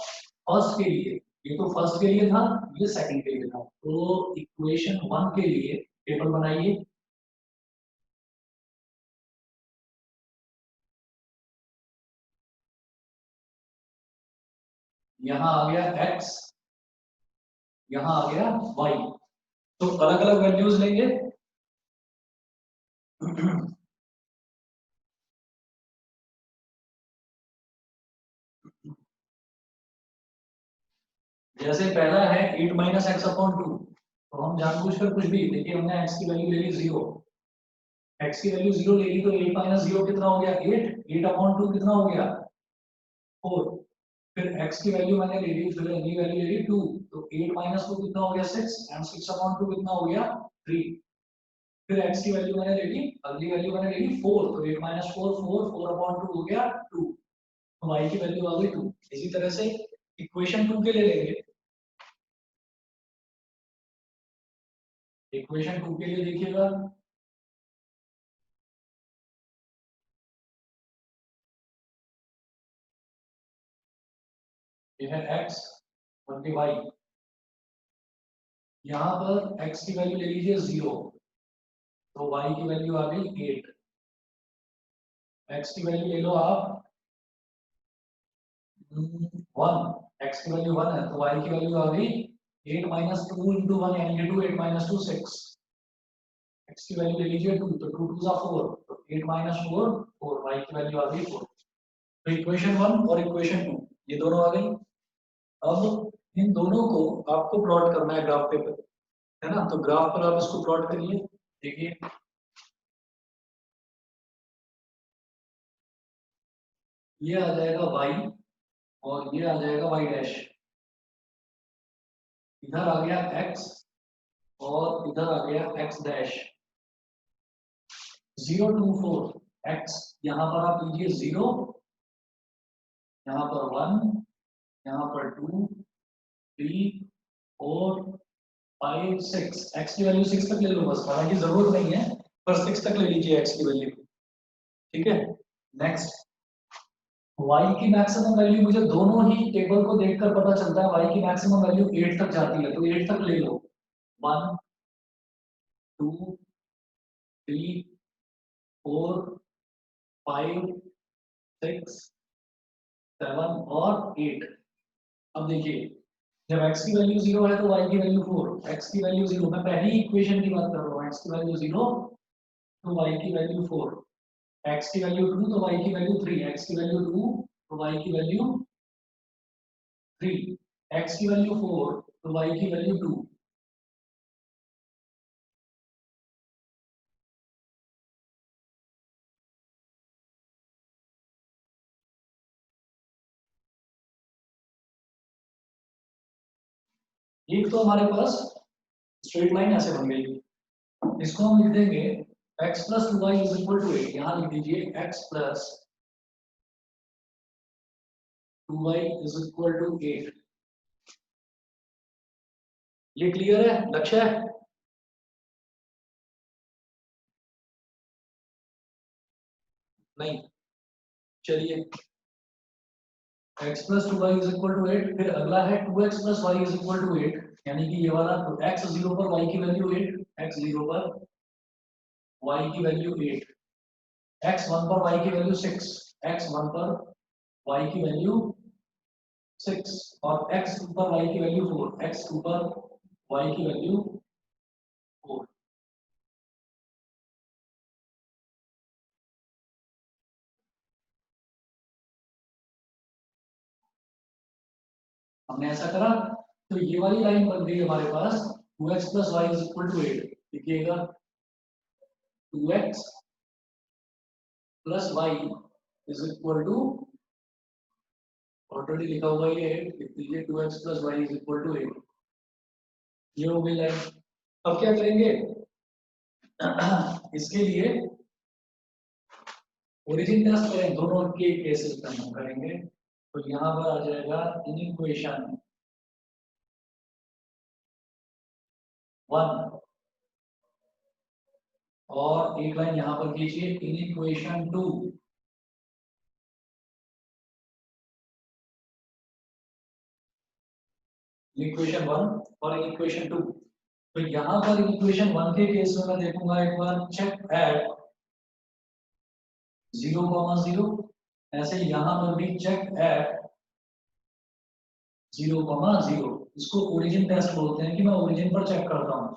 फर्स्ट के लिए, ये तो फर्स्ट के लिए था, ये सेकंड के लिए था, तो इक्वेशन 1 के लिए टेबल बनाइए। यहाँ आ गया x, यहाँ आ गया y, तो अलग अलग वैल्यूज लेंगे। जैसे पहला है 8 माइनस एक्स अपॉन 2, तो हम जानबूझकर कुछ भी देखिए, हमने x की वैल्यू ले ली 0, x की वैल्यू 0 ले ली, तो 8 माइनस 0 कितना हो गया 8, 8 अपॉन 2 कितना हो गया 4, फिर x की वैल्यू मैंने ले ली, फिर अगली वैल्यू ले ली 2, तो 8 माइनस 2 कितना हो गया 6, एंड 6 अपॉन 2 कितना हो गया 3, फिर x की वैल्यू मैंने ले ली, अगली वैल्यू मैंने ले ली 4, तो 8 माइनस 4 4, 4 अपॉन 2 हो गया 2, तो y की वैल्यू आ गई 2। इसी तरह से इक्वेशन 2 के लिए लेंगे, इक्वेशन 2 के लिए देखिएगा, ये है x और y, यहाँ पर x की वैल्यू ले लीजिए 0, तो y की वैल्यू आ गई 8, x की वैल्यू ले लो आप 1, x की वैल्यू 1 है, तो y की वैल्यू आ गई 8 माइनस 2 इंटू 1 यानी 2, 8 माइनस 2 6, x की वैल्यू ले लीजिए 2, तो 2 2 4, तो 8 माइनस 4 4, y की वैल्यू आ गई 4। तो इक्वेशन 1 और इक्वेशन 2 ये दोनों आ गई। अब इन दोनों को आपको प्लॉट करना है ग्राफ पेपर, है ना, तो ग्राफ पर आप इसको प्लॉट करिए। देखिए ये आ जाएगा y और ये आ जाएगा y डैश, इधर आ गया x और इधर आ गया x डैश। 0 2 4 x, यहाँ पर आप लीजिए 0, यहाँ पर 1, यहाँ पर 2 3 4 5 6, x की वैल्यू 6 तक ले लो बस, हालांकि जरूरत नहीं है, पर 6 तक ले लीजिए x की वैल्यू। ठीक है, नेक्स्ट y की मैक्सिमम वैल्यू, मुझे दोनों ही टेबल को देखकर पता चलता है y की मैक्सिमम वैल्यू 8 तक जाती है, तो 8 तक ले लो, 1 2 3 4 5 6 7 और 8। अब देखिए जब x की वैल्यू 0 है तो y की वैल्यू 4, x की वैल्यू 0, मैं पहली इक्वेशन की बात कर रहा हूँ, x की वैल्यू 0 तो y की वैल्यू 4, x की वैल्यू 2 तो y की वैल्यू 3, x की वैल्यू 2 तो y की वैल्यू 3, x की वैल्यू 4 तो y की वैल्यू 2। एक तो हमारे पास स्ट्रेट लाइन ऐसे बन गई, इसको हम लिख देंगे x plus 2y is equal to 8, यहाँ लिख दीजिए x plus 2y is equal to 8। ये क्लियर है, लक्ष्य है? नहीं, चलिए x plus 2y is equal to 8, फिर अगला है 2x plus y is equal to 8, यानी कि ये वाला, तो x 0 पर y की वैल्यू 8, x 0 पर y की वैल्यू 8, x 1 पर y की वैल्यू 6, x 1 पर y की वैल्यू 6, और x 2 पर y की वैल्यू 4, x 2 पर y की वैल्यू 4। हमने ऐसा करा तो ये वाली लाइन बन गई हमारे पास 2x + y = 8। लिखिएगा 2x + y = ऑलरेडी लिखा हुआ ये लिख दीजिए 2x + y = 8। ये हो गई लाइन। अब क्या करेंगे इसके लिए ओरिजिन टेस्ट करें, दोनों के केसेस में हम करेंगे। तो यहाँ पर आ जाएगा इनइक्वेशन 1 और एक लाइन यहाँ पर कीजिए इनइक्वेशन 2। इक्वेशन 1 और इक्वेशन 2। तो यहाँ पर इक्वेशन 1 के केस में मैं देखूंगा एक बार चेक एट 0,0। ऐसे यहाँ पर भी चेक एट 0,0। इसको ओरिजिन टेस्ट बोलते हैं कि मैं ओरिजिन पर चेक करता हूँ।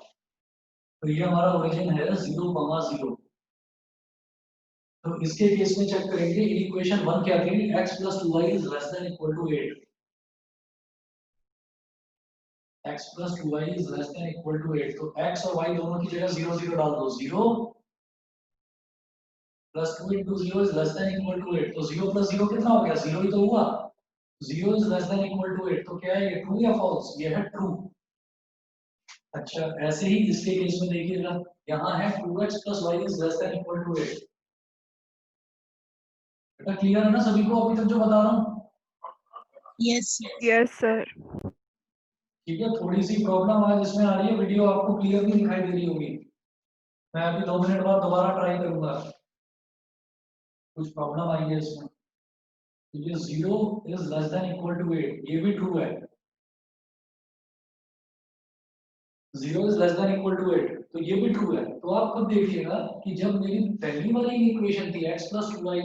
तो ये हमारा ओरिजिन है 0,0। तो इसके केस में चेक करेंगे इक्वेशन 1 क्या थी, x + 2y ≤ 8। x + 2y ≤ 8। तो x और y दोनों की जगह 0 0 डाल दो। 0 + 2 × 0 = 8। तो 0 + 0 कितना हो गया, 0 ही तो हुआ। 0 = 8। तो क्या है ये, ट्रू या फॉल्स? ये है ट्रू। अच्छा ऐसे ही इसके केस में देखिएगा, यहाँ है 2x + y ≤ 8। बेटा क्लियर है ना सभी को अभी तक जो बता रहा हूँ? Yes Yes, sir. ठीक है, थोड़ी सी प्रॉब्लम आज इसमें आ रही है, वीडियो आपको क्लियर नहीं दिखाई दे रही होगी। मैं अभी 2 मिनट बाद दोबारा ट्राई करूंगा। कुछ प्रॉब्लम आई है इसमें। तो ये 0 = 8, ये भी ट्रू है। 0 = 8, तो ये भी ट्रू है। तो आप खुद देखिएगा कि जब मेरी पहली वाली इक्वेशन थी x + 2y,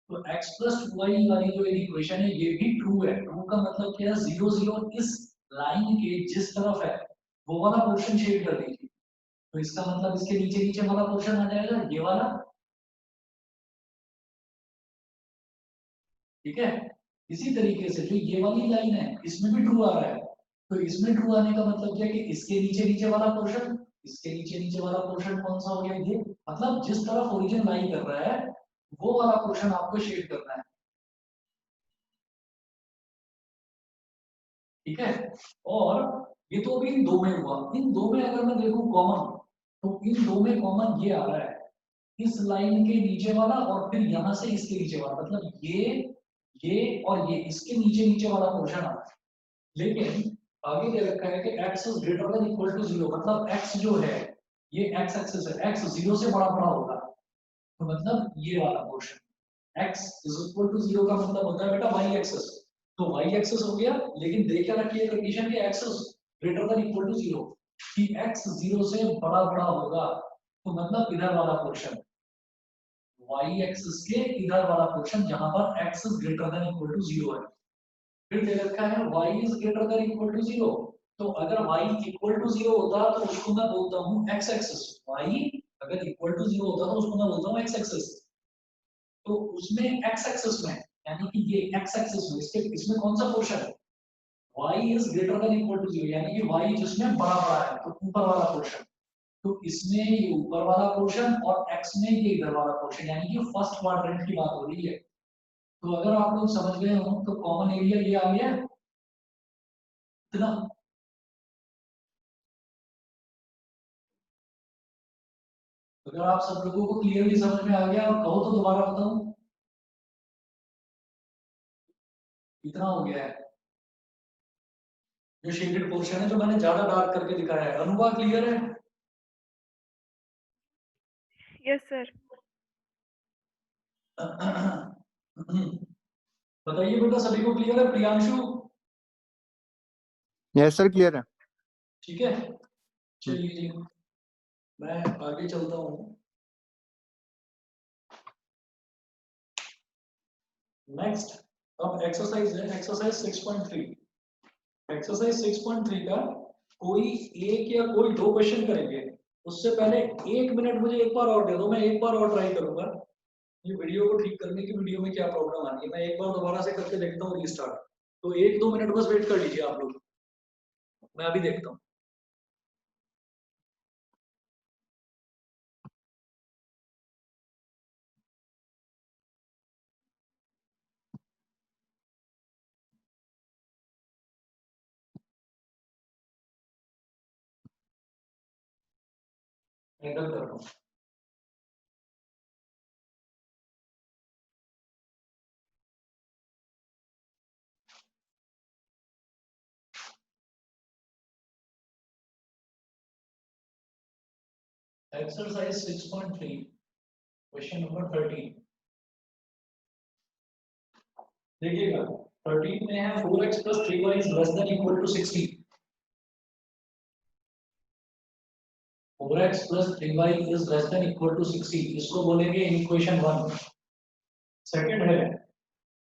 तो x + 2y वाली जो इक्वेशन है ये भी ट्रू है। ट्रू का मतलब क्या है, 0 0 इस लाइन के जिस तरफ है वो वाला पोर्शन शेड कर दीजिए। तो इसका मतलब इसके नीचे नीचे वाला पोर्शन आ जाएगा ये वाला। ठीक है, इसी तरीके से जो ये वाली लाइन है इसमें भी ट्रू आ रहा है। तो इसमें ट्रू आने का मतलब क्या है कि इसके नीचे नीचे वाला पोर्शन, इसके नीचे नीचे वाला पोर्शन कौन सा हो गया, ये। मतलब जिस तरफ ओरिजिन लाई कर रहा है वो वाला पोर्शन आपको शेड करना है। ठीक है, और ये तो अभी इन दो में हुआ। इन दो में अगर मैं देखूं कॉमन, तो इन दो में कॉमन ये आ रहा है, इस लाइन के नीचे वाला और फिर यहां से इसके नीचे वाला। मतलब ये और ये इसके नीचे नीचे वाला पोर्शन आ रहा है। लेकिन आगे दे रखा है कि x > 0, मतलब x जो है ये x एक्सिस है, x 0 से बड़ा होगा। तो मतलब ये वाला पोर्शन x = 0 का मतलब होता है बेटा y एक्सिस। तो y एक्सिस हो गया, लेकिन देख क्या रखिए कंडीशन के x > 0 कि x 0 से बड़ा होगा। तो मतलब इधर वाला पोर्शन, y एक्सिस के इधर वाला पोर्शन जहां पर x > 0 है। फिर दे रखा है y > 0। तो अगर y = 0 होता तो उसको मैं बोलता हूँ x एक्सिस। y अगर = 0 होता तो उसको मैं बोलता हूँ x एक्सिस। तो उसमें x एक्सिस में यानी कि ये x एक्सिस में इसमें कौन सा पोर्शन है, y > 0 यानी कि y जिसमें बड़ा है, तो ऊपर वाला पोर्शन। तो इसमें ये ऊपर वाला पोर्शन और x में ये इधर वाला पोर्शन, यानी कि फर्स्ट क्वाड्रेंट की बात हो रही है। तो अगर आप लोग समझ गए हो तो कॉमन एरिया ये आ गया इतना। अगर आप सब लोगों को क्लियरली समझ में आ गया और कहो तो दोबारा बताऊं, इतना हो गया है। जो शेडेड पोर्शन है जो मैंने ज्यादा डार्क करके दिखाया है, अनुभव क्लियर है? Yes, sir. बताइए बेटा सभी को क्लियर है? प्रियांशु यस सर क्लियर है। ठीक है, चलिए जी मैं आगे चलता हूँ। नेक्स्ट अब एक्सरसाइज है, एक्सरसाइज 6.3। एक्सरसाइज 6.3 का कोई एक या कोई दो क्वेश्चन करेंगे। उससे पहले 1 मिनट मुझे एक बार और दे दो, मैं एक बार और ट्राई करूंगा ये वीडियो को ठीक करने की। वीडियो में क्या प्रॉब्लम आ रही है, मैं एक बार दोबारा से करके देखता हूँ रीस्टार्ट। तो 1-2 मिनट बस वेट कर लीजिए आप लोग, मैं अभी देखता हूँ। एंटर कर रहा हूँ। एक्सरसाइज 6.3 क्वेश्चन नंबर 13 देखिएगा। 13 में है 4x plus 3y is less than equal to 60। 4x plus 3y is less than equal to 60, इसको बोलेंगे इक्वेशन 1। सेकंड है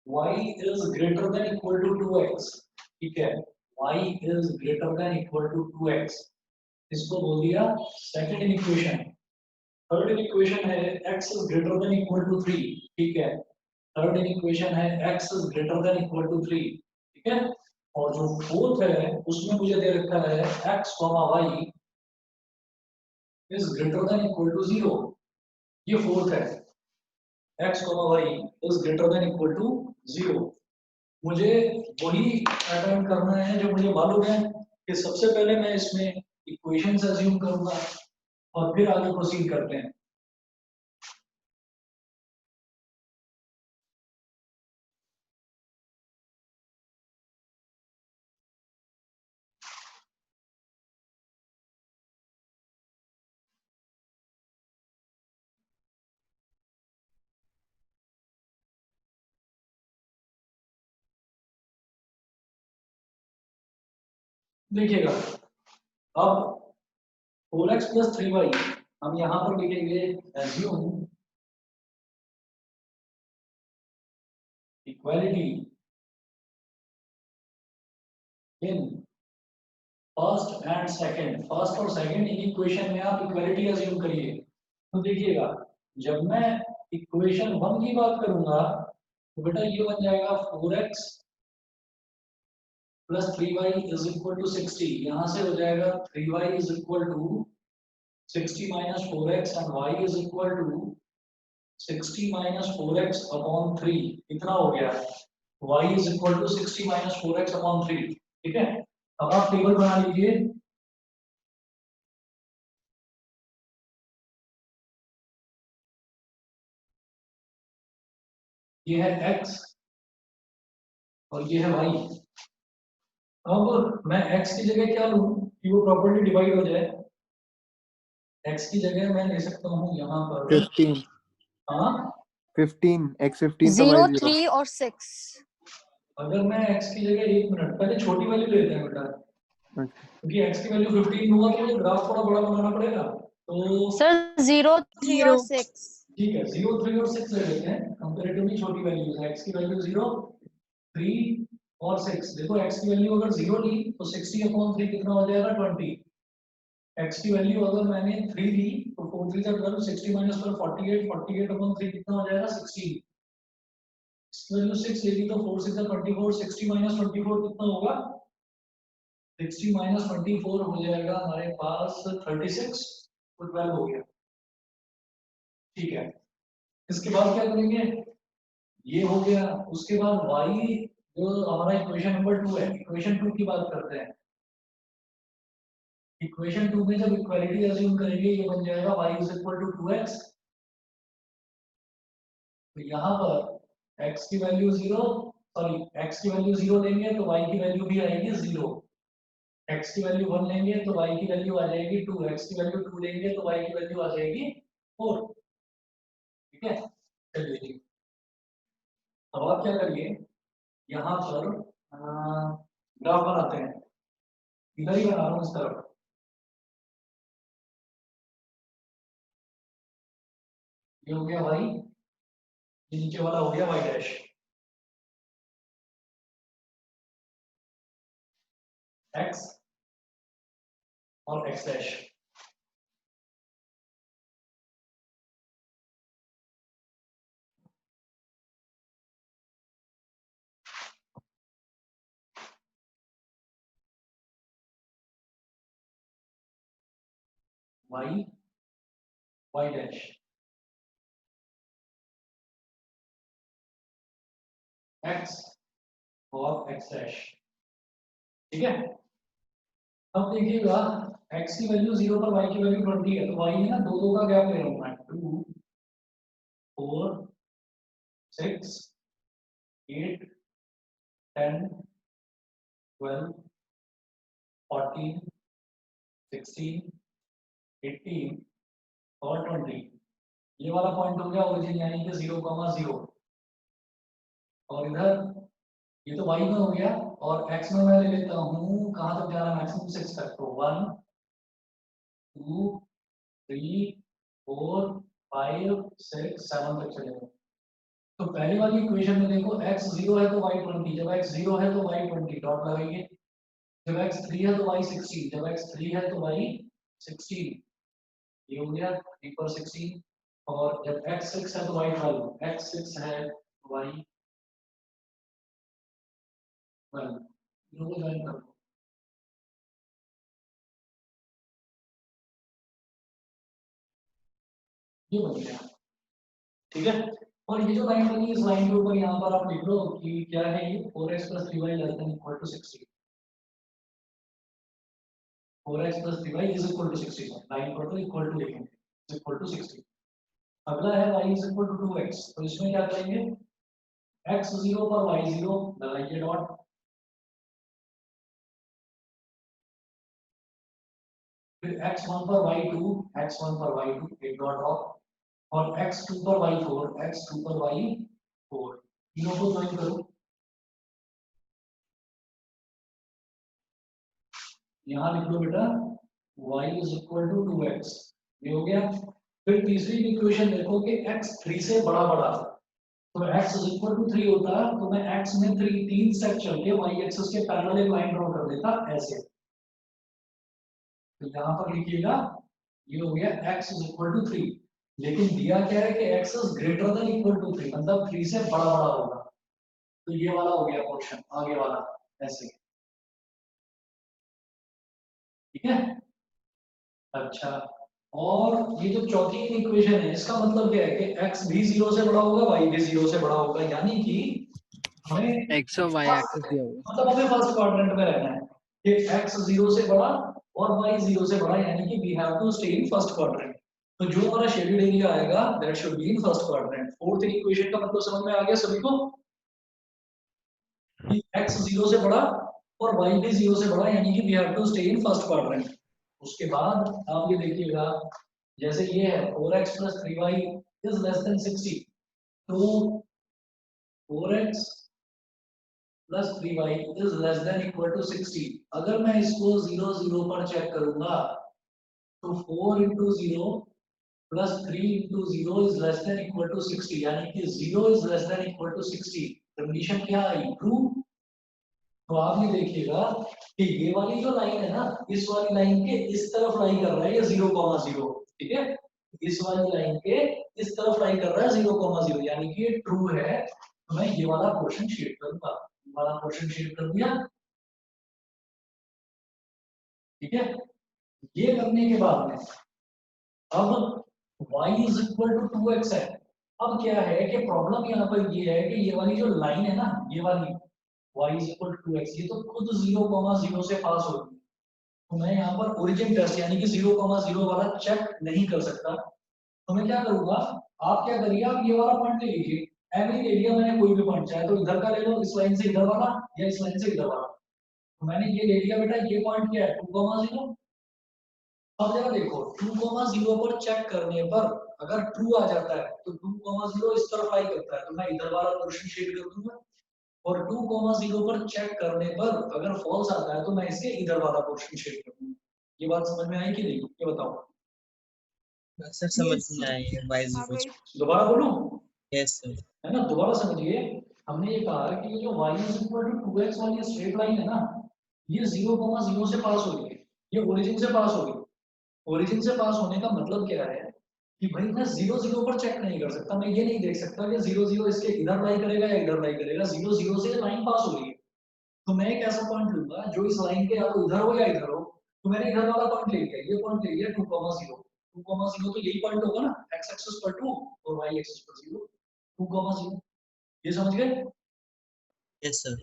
y is greater than equal to 2x, ठीक है, y is greater than equal to 2x, इसको बोल दिया second equation. Third equation है x is greater than equal to 3, ठीक है, थर्ड इक्वेशन है x is greater than equal to 3, ठीक है। और जो फोर्थ है उसमें मुझे दे रखा है x, y is greater than equal to 0, ये फोर्थ है, x, y is greater than equal to 0। मुझे वही अटेम्प्ट करना है जो मुझे मालूम है कि सबसे पहले मैं इसमें इक्वेशंस अज्यूम करूंगा और फिर आगे प्रोसीड करते हैं। देखिएगा, अब 4x plus 3y हम यहाँ पर लिखेंगे assume equality in first and second. First और सेकंड इक्वेशन में आप इक्वालिटी अज्यूम करिए। तो देखिएगा, जब मैं इक्वेशन 1 की बात करूंगा तो बेटा ये बन जाएगा 4x plus 3y is equal to 60, यहाँ से हो जाएगा 3y is equal to 60 minus 4x and y is equal to 60 minus 4x upon 3, इतना हो गया, y is equal to 60 minus 4x upon 3, ठीक है। अब आप टेबल बना लीजिए, ये है x और ये है y। अब मैं x की जगह क्या लूं कि वो प्रॉपर्ली डिवाइड हो जाए। x की जगह मैं ले सकता हूँ यहाँ पर 15 हाँ 15 x 15 तो 0, y 0। 3 और 6। अगर मैं x की जगह 1 मिनट पहले छोटी वैल्यू लेते हैं बेटा, क्योंकि x की वैल्यू 15 हुआ तो मुझे ग्राफ थोड़ा बड़ा बनाना पड़ेगा। तो सर 0, 3 और 6। ठीक है, 0, 3 और 6 ले लेते हैं, कंपैरेटिवली छोटी वैल्यूज है। x की वैल्यू 0, 3 और 6। देखो x की वैल्यू अगर 0 ली तो 60 अपॉन 3 कितना हो जाएगा 20। x की वैल्यू अगर मैंने 3 ली तो 4 3 जा 12, 60 माइनस 12 48, 48 अपॉन 3 कितना हो जाएगा 16। इसकी वैल्यू 6 लेगी तो 4 6 24, 60 माइनस 24 कितना होगा 60 माइनस 24 हो जाएगा हमारे पास 36, तो 12 हो गया, ठीक है। इसके बाद क्या करेंगे, ये हो गया। उसके बाद y जो हमारा इक्वेशन नंबर 2 है, इक्वेशन 2 की बात करते हैं। इक्वेशन 2 में जब इक्वालिटी अज्यूम करेंगे ये बन जाएगा y is equal to 2x। तो यहाँ पर x की वैल्यू 0, सॉरी x की वैल्यू 0 लेंगे तो y की वैल्यू भी आएगी 0। x की वैल्यू 1 लेंगे तो y की वैल्यू आ जाएगी 2, x की वैल्यू 2 लेंगे तो y की वैल्यू आ जाएगी 4, ठीक है। चलिए जी, अब आप क्या करिए, यहाँ पर ग्राफ बनाते हैं, इधर ही बना रहा हूँ इस तरफ। ये हो गया y, ये नीचे वाला हो गया y डैश, x और x dash. Y y dash x और एक्स डैश, ठीक है। अब देखिएगा x की वैल्यू 0 पर y की वैल्यू 20 है, तो y है ना, दो दो का गैप ले रहा हूं मैं, 2 4 6 8 10 12 14 16 18 और 20, ये वाला पॉइंट हो गया ओरिजिन यानी कि 0,0, और इधर ये तो y में हो गया, और x में मैं ले लेता हूँ कहाँ तक जा रहा है, मैक्सिमम 6 तक, तो 1 2 3 4 5 6 7 तक चलेगा। तो पहली वाली इक्वेशन में देखो x 0 है तो y 20, जब x 0 है तो y 20 डॉट लगाएंगे, जब x 3 है तो y 16, जब x 3 है तो y 16, ये हो गया 3 पर 16, और जब x 6 है तो y 12, x 6 है तो y 12, दोनों को ज्वाइन कर दो, ये बन गया, ठीक है। और ये जो लाइन बनी इस लाइन के ऊपर यहाँ पर आप लिख लो कि क्या है ये 4x + 3y ≤ 60, 4x + 3y = 60, line पर तो इक्वल टू लिखेंगे = 60। अगला है y = 2x, तो इसमें क्या करेंगे, x 0 पर y 0 लगाइए डॉट, फिर x 1 पर y 2, x 1 पर y 2 एक डॉट ड्रॉप, और x 2 पर y 4, x 2 पर y 4, तीनों को ज्वाइन करो, यहाँ लिख लो बेटा y = 2x, ये हो गया। फिर तीसरी इक्वेशन देखो कि x 3 से बड़ा बड़ा, तो x = 3 होता है, तो मैं x में 3 स्टेप चल के y एक्सिस के पैरेलल एक लाइन ड्रॉ कर देता ऐसे, तो यहाँ पर लिखिएगा ये हो गया x = 3, लेकिन दिया क्या है कि x is greater than equal to 3, मतलब 3 से बड़ा बड़ा होगा, तो ये वाला हो गया पोर्शन आगे वाला ऐसे, ठीक है। अच्छा, और ये जो चौथी इक्वेशन है इसका मतलब क्या है कि x भी 0 से बड़ा होगा, y भी 0 से बड़ा होगा, यानी कि हमें एक्स और वाई एक्सिस दिया हुआ मतलब हमें फर्स्ट क्वाड्रेंट में रहना है कि x 0 से बड़ा और y 0 से बड़ा, यानी कि we have to stay in first quadrant, तो जो हमारा शेडेड एरिया आएगा that should be in first quadrant. Fourth equation का मतलब समझ में आ गया सभी को कि x 0 से बड़ा और y भी 0 से बड़ा, यानी कि we have to stay in first quadrant. उसके बाद आप ये देखिएगा जैसे ये है 4x + 3y > 60, तो 4x + 3y > 60, अगर मैं इसको 0 0 पर चेक करूंगा तो 4 × 0 + 3 × 0 > 60, यानी कि 0 > 60, कंडीशन क्या आई, ट्रू। तो आप ये देखिएगा कि ये वाली जो लाइन है ना, इस वाली लाइन के इस तरफ लाई कर रहा है ये 0,0, ठीक है, इस वाली लाइन के इस तरफ लाई कर रहा है 0,0, यानी कि ये ट्रू है, तो मैं ये वाला पोर्शन शेड करूंगा, ये वाला पोर्शन शेड कर दिया, ठीक है। ये करने के बाद में अब y = 2x है, अब क्या है कि प्रॉब्लम यहाँ पर ये है कि ये वाली जो लाइन है ना, ये वाली y = 2x, ये तो खुद 0,0 से पास होगी, तो मैं यहाँ पर ओरिजिन टेस्ट यानी कि 0,0 वाला चेक नहीं कर सकता, तो मैं क्या करूंगा, आप क्या करिए, आप ये वाला पॉइंट ले लीजिए, एवरी ले लिया मैंने, कोई भी पॉइंट चाहे तो इधर का ले लो, इस लाइन से इधर वाला या इस लाइन से इधर वाला, तो मैंने ये ले लिया बेटा, ये पॉइंट क्या है 2,0। अब जरा देखो 2,0 पर चेक करने पर अगर ट्रू आ जाता है तो 2,0 इस तरफ लाई करता है, तो मैं इधर वाला पोर्शन शेड कर दूंगा, और 2,0 पर चेक करने पर अगर फॉल्स आता है तो मैं इसके इधर वाला पोर्शन शेड कर दूंगा। ये बात समझ में आई कि नहीं, ये बताओ। सर समझ में आई है y हाँ 0। भाई, दोबारा बोलूं, यस सर। है ना, दोबारा समझिए, हमने ये कहा कि ये जो y = 2x वाली स्ट्रेट लाइन है ना, ये 0,0 से पास हो रही है, ये ओरिजिन से पास हो रही है। ओरिजिन से पास होने का मतलब क्या है कि भाई मैं 0 0 पर चेक नहीं कर सकता, मैं ये नहीं देख सकता कि 0 0 इसके इधर लाई करेगा या इधर लाई करेगा, 0 0 से लाइन पास हो रही है, तो मैं एक ऐसा पॉइंट लूंगा जो इस लाइन के या तो इधर हो या इधर हो, तो मैंने इधर वाला पॉइंट ले लिया, ये पॉइंट ले लिया 2,0, 2,0 तो यही पॉइंट होगा ना, x एक्सिस पर 2 और y एक्सिस पर 0, 2,0, ये समझ गए? Yes sir.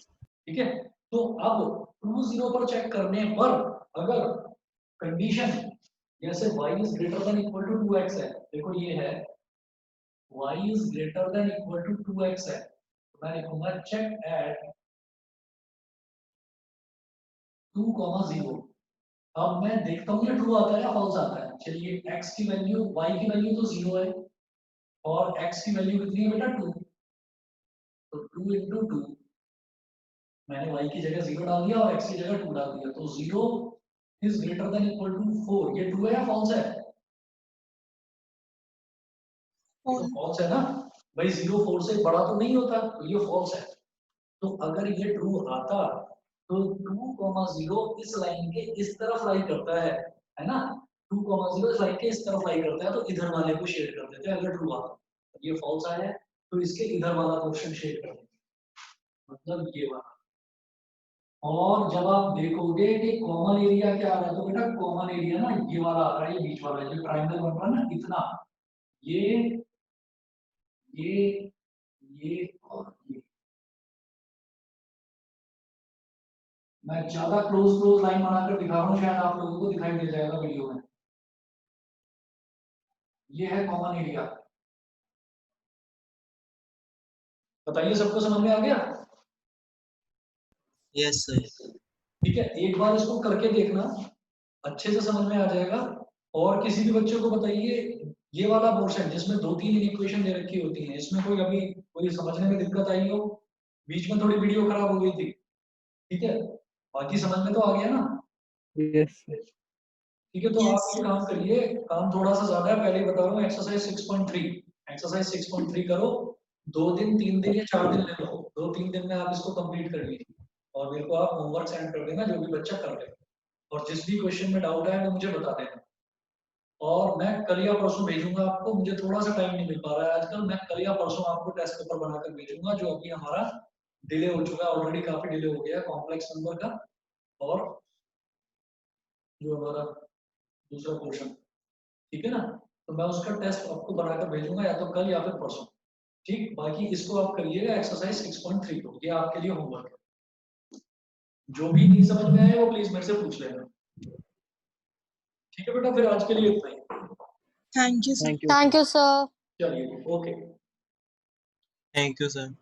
ठीक है, तो अब 2, 0 पर चेक करने पर अगर कंडीशन जैसे y is greater than equal to 2x है, देखो ये है y is greater than equal to 2x है, तो मैं लिखूंगा चेक एट 2,0। अब मैं देखता हूँ ये ट्रू आता है या फॉल्स आता है। चलिए x की वैल्यू, y की वैल्यू तो 0 है और x की वैल्यू कितनी है बेटा 2, तो 2 into 2, मैंने y की जगह 0 डाल दिया और x की जगह 2 डाल दिया, तो 0 is greater than equal to 4, ये ट्रू है या फॉल्स है? फॉल्स है ना भाई, 0 4 से बड़ा तो नहीं होता, तो ये फॉल्स है। तो अगर ये ट्रू आता तो 2,0 इस लाइन के इस तरफ लाई करता है ना, 2,0 इस लाइन के इस तरफ लाई करता है, तो इधर वाले को शेड कर देते हैं अगर ट्रू आता। ये फॉल्स आया है तो इसके इधर वाला पोर्शन शेड कर देते हैं, मतलब ये वाला। और जब आप देखोगे कि कॉमन एरिया क्या आ रहा है, तो बेटा कॉमन एरिया ना ये वाला आ रहा है, ये बीच वाला जो ट्रायंगल बन रहा है ना, इतना ये और ये। मैं ज्यादा क्लोज लाइन बनाकर दिखा रहा हूँ, शायद आप लोगों को दिखाई दे जाएगा वीडियो में। ये है कॉमन एरिया, बताइए सबको समझ में आ गया? Yes sir. ठीक है, एक बार इसको करके देखना, अच्छे से समझ में आ जाएगा। और किसी भी बच्चे को बताइए ये वाला पोर्शन जिसमें 2-3 इक्वेशन दे रखी होती हैं, इसमें कोई अभी कोई समझने में दिक्कत आई हो, बीच में थोड़ी वीडियो खराब हो गई थी, ठीक है, बाकी समझ में तो आ गया ना? यस ठीक है, तो Yes, आप ये काम करिए, काम थोड़ा सा ज्यादा है, पहले ही बता रहा हूँ। एक्सरसाइज 6.3, एक्सरसाइज 6.3 करो, 2 दिन 3 दिन या 4 दिन ले लो, 2-3 दिन में आप इसको कंप्लीट कर लीजिए और मेरे को आप होमवर्क सेंड कर देना जो भी बच्चा कर ले, और जिस भी क्वेश्चन में डाउट है वो मुझे बता देना। और मैं कल या परसों भेजूंगा आपको, मुझे थोड़ा सा टाइम नहीं मिल पा रहा है आजकल, मैं कल या परसों आपको टेस्ट पेपर बनाकर भेजूंगा, जो अभी हमारा डिले हो चुका है, ऑलरेडी काफी डिले हो गया है कॉम्प्लेक्स नंबर का, और जो हमारा दूसरा पोर्शन, ठीक है ना, तो मैं उसका टेस्ट आपको बनाकर भेजूंगा या तो कल या फिर परसों। ठीक, बाकी इसको आप करिएगा एक्सरसाइज 6.3 को, ये आपके लिए होमवर्क है। जो भी नहीं समझ में आए वो प्लीज मेरे से पूछ लेना। ठीक है बेटा, फिर आज के लिए इतना ही। Thank you thank you thank you sir. चलिए, ओके। Thank you sir.